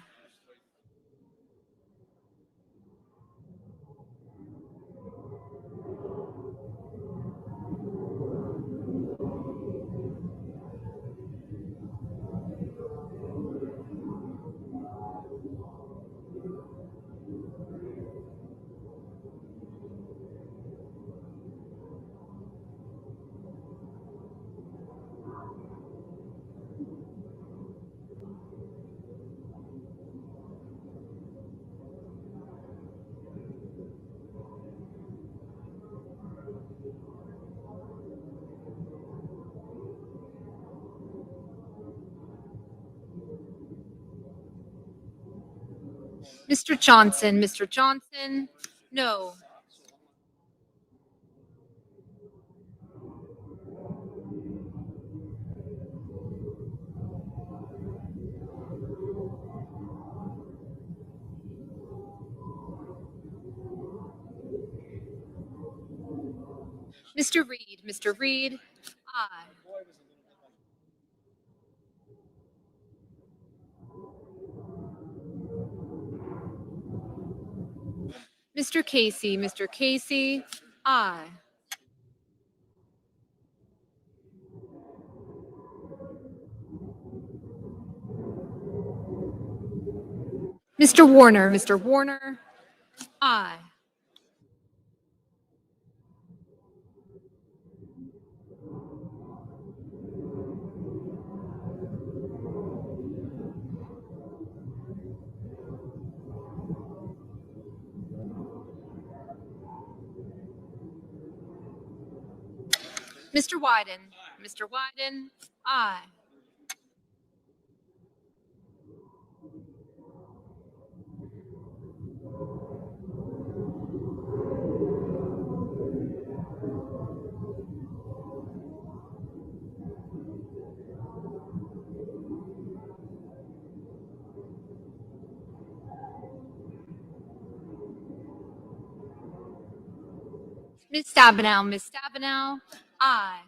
Mr. Johnson, no. Mr. Reed, aye. Mr. Casey, aye. Mr. Warner, aye. Mr. Wyden, aye. Ms. Stabenow, aye.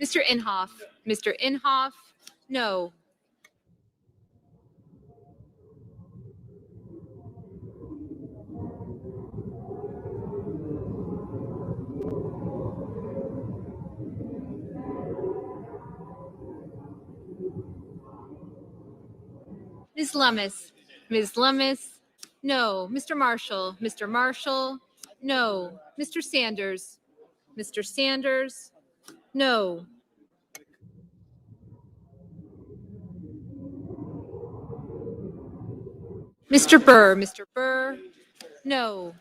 Mr. Inhofe, no. Ms. Lummis, no. Mr. Marshall, no. Mr. Sanders, no. Mr. Burr, no.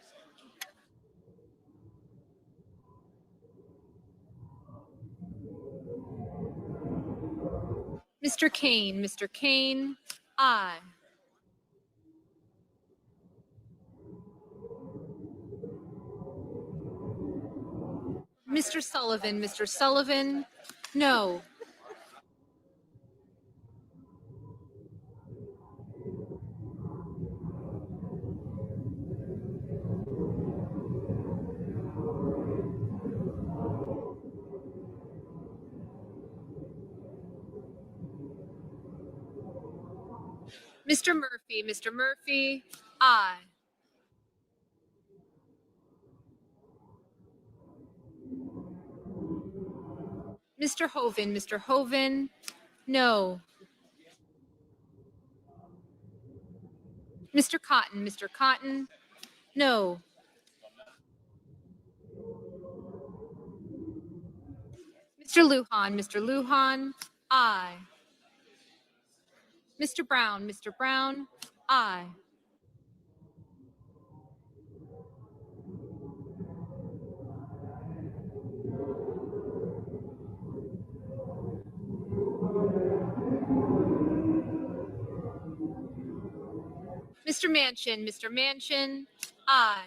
Mr. Kane, aye. Mr. Sullivan, no. Mr. Murphy, aye. Mr. Hoven, no. Mr. Cotton, no. Mr. Lujan, aye. Mr. Brown, aye. Mr. Manchin, aye.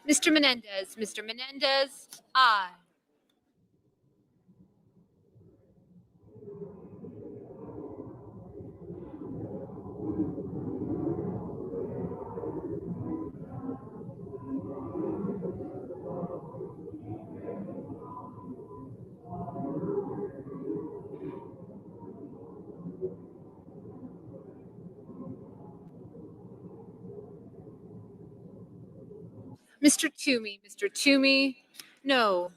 Mr. Menendez, aye. Mr. Toomey, no.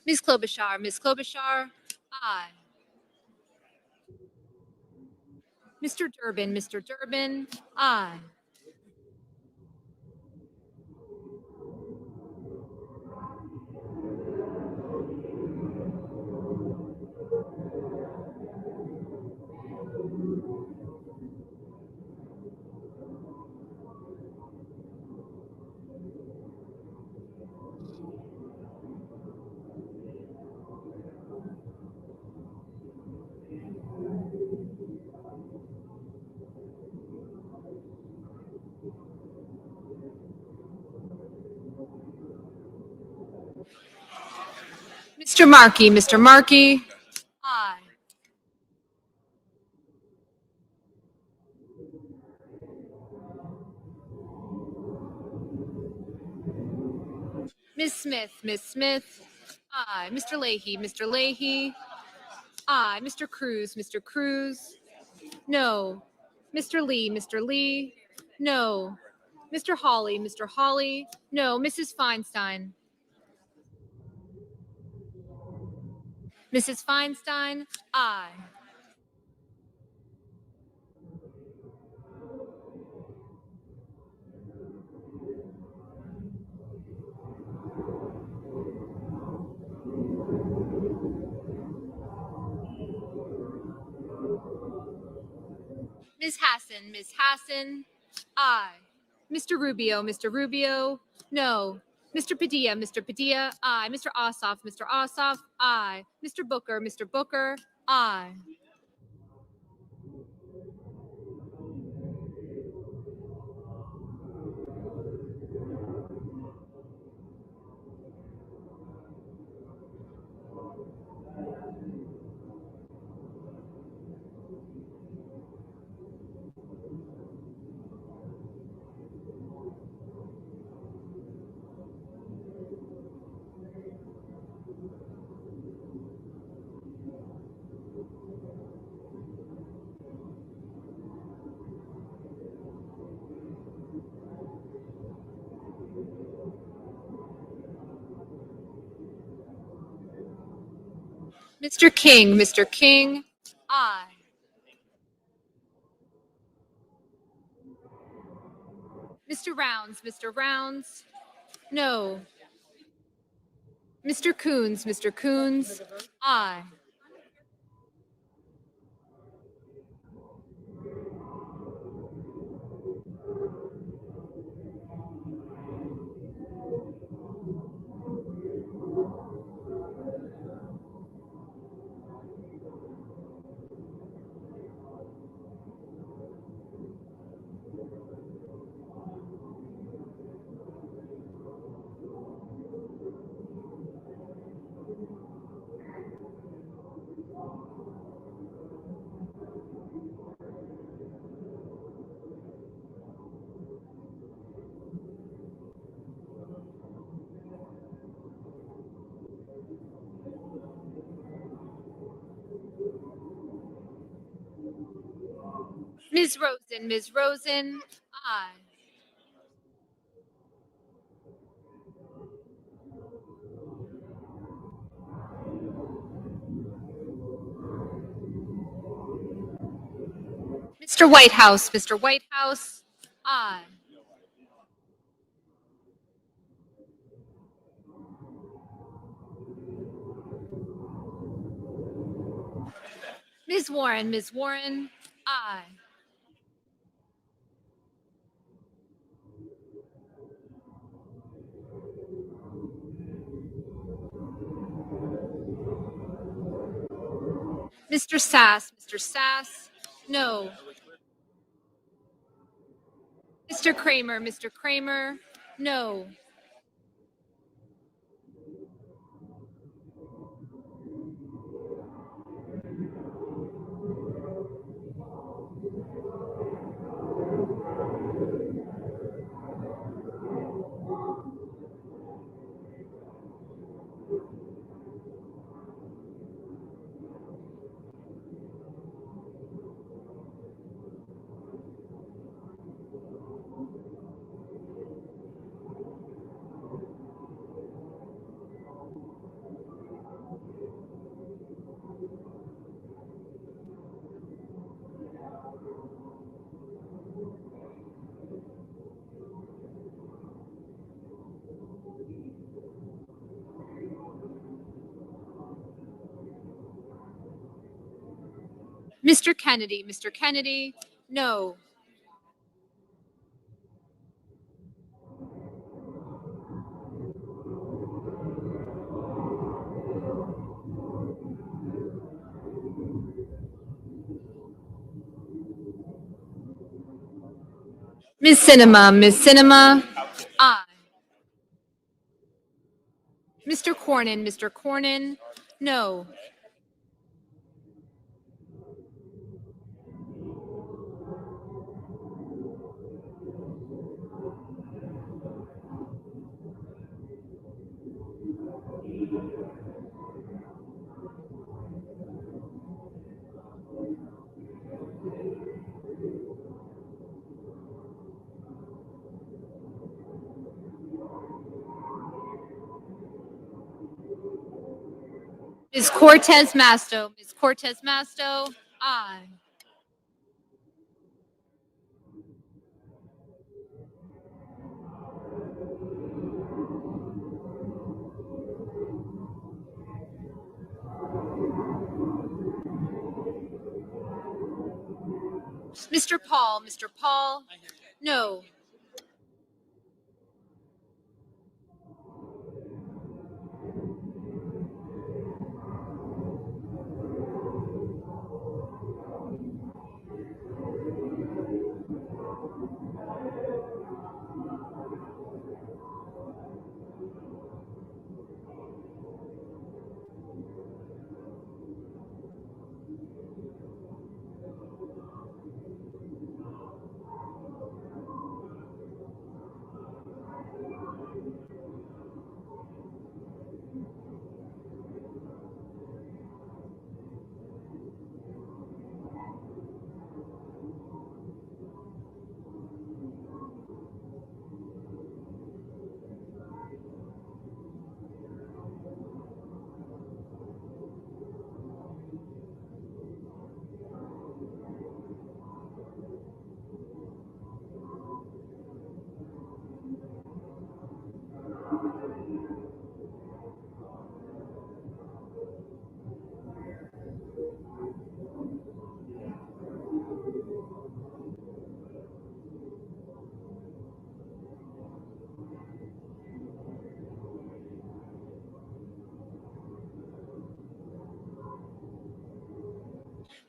Ms. Klobuchar, aye. Mr. Durbin, aye. Mr. Markey, aye. Ms. Smith, aye. Mr. Leahy, aye. Mr. Cruz, no. Mr. Lee, no. Mr. Hawley, no. Mrs. Feinstein, aye. Ms. Hassan, aye. Mr. Rubio, no. Mr. Padilla, aye. Mr. Ossoff, aye. Mr. Booker, aye. Mr. King, aye. Mr. Rounds, no. Mr. Coons, aye. Ms. Rosen, aye. Mr. Whitehouse, aye. Ms. Warren, aye. Mr. Sass, no. Mr. Kramer, no. Mr. Kennedy, no. Ms. Cinema, aye. Mr. Cornyn, no. Ms. Cortez Masto, aye. Mr. Paul, no.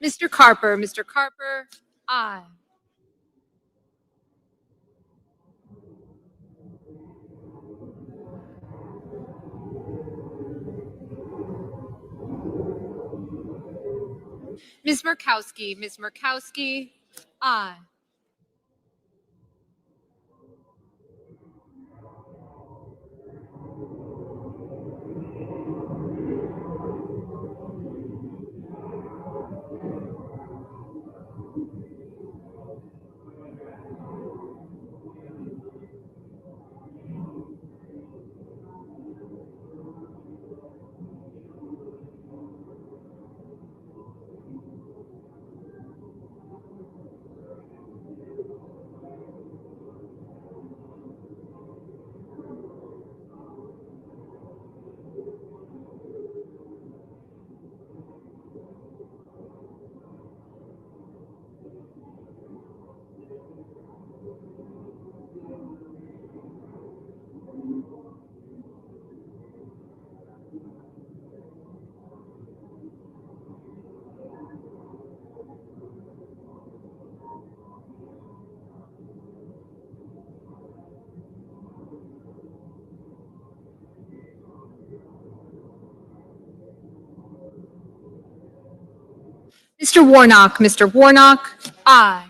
Mr. Carper, aye. Ms. Murkowski, aye. Mr. Warnock, Mr. Warnock. Aye.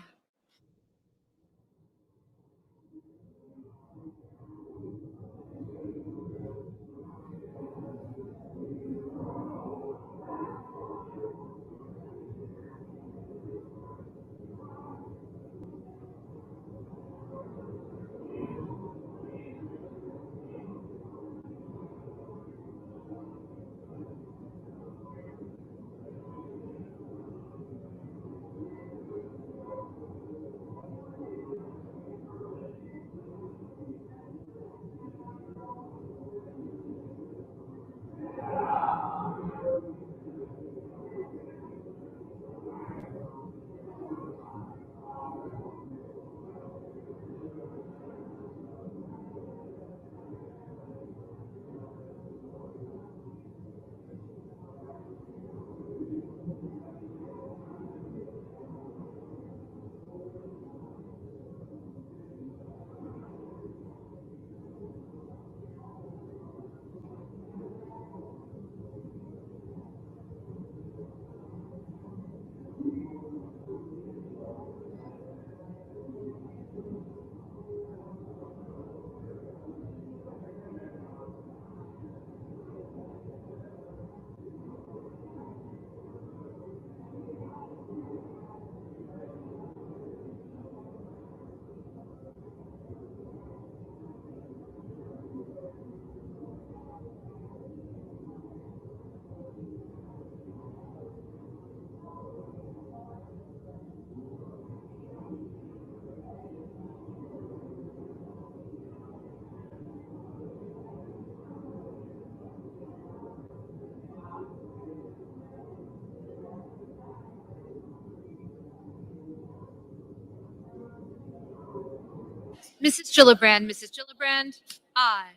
Mrs. Gillibrand, Mrs. Gillibrand. Aye.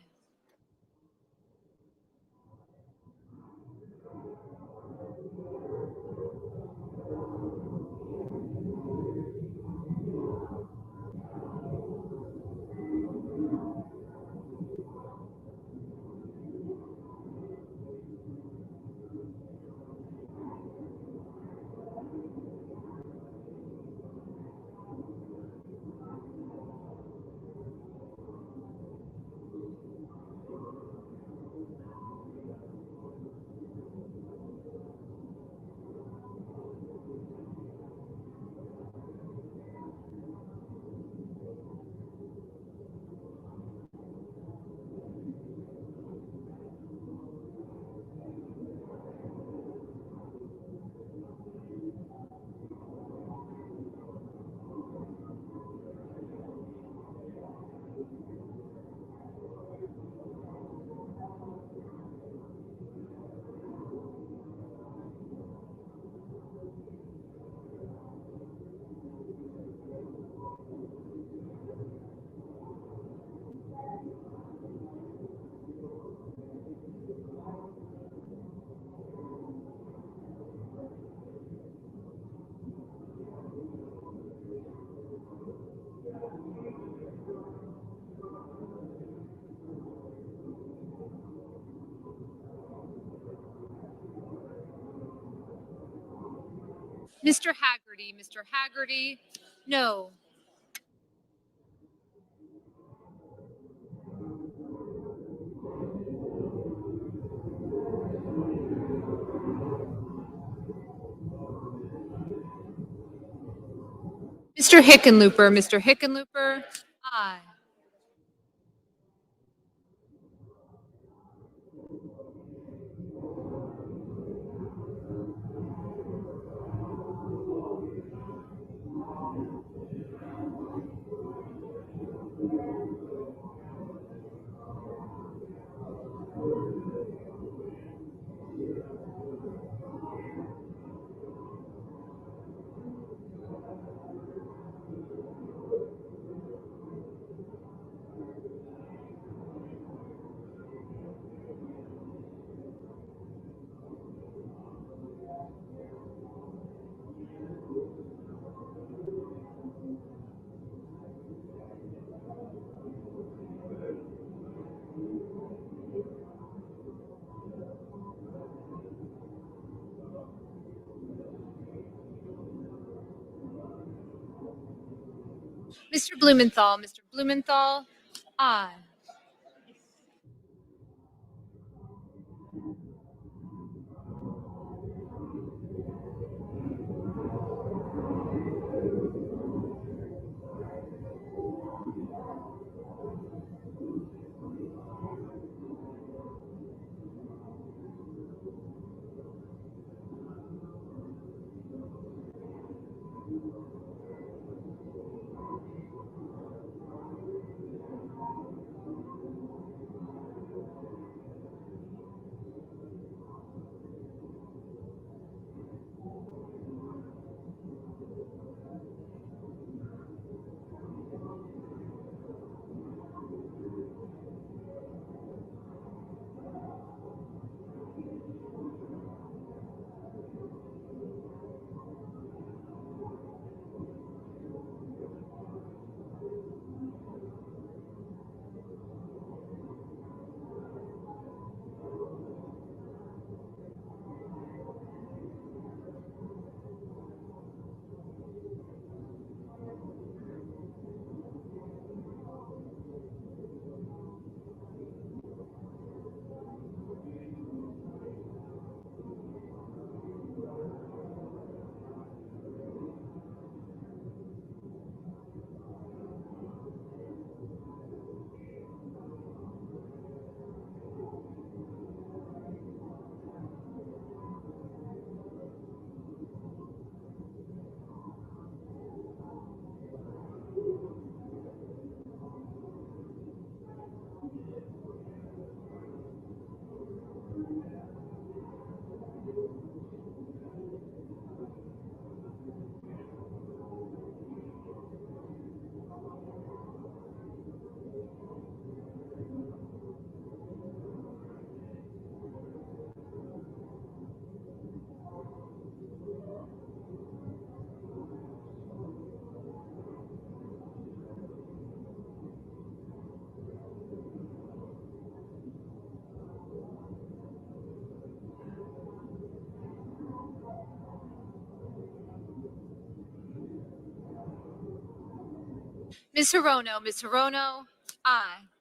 Mr. Haggerty, Mr. Haggerty. No. Mr. Hickenlooper, Mr. Hickenlooper. Aye. Mr. Blumenthal. Mr. Blumenthal, aye. Ms. Hirono. Ms. Hirono, aye.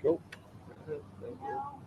Thank you.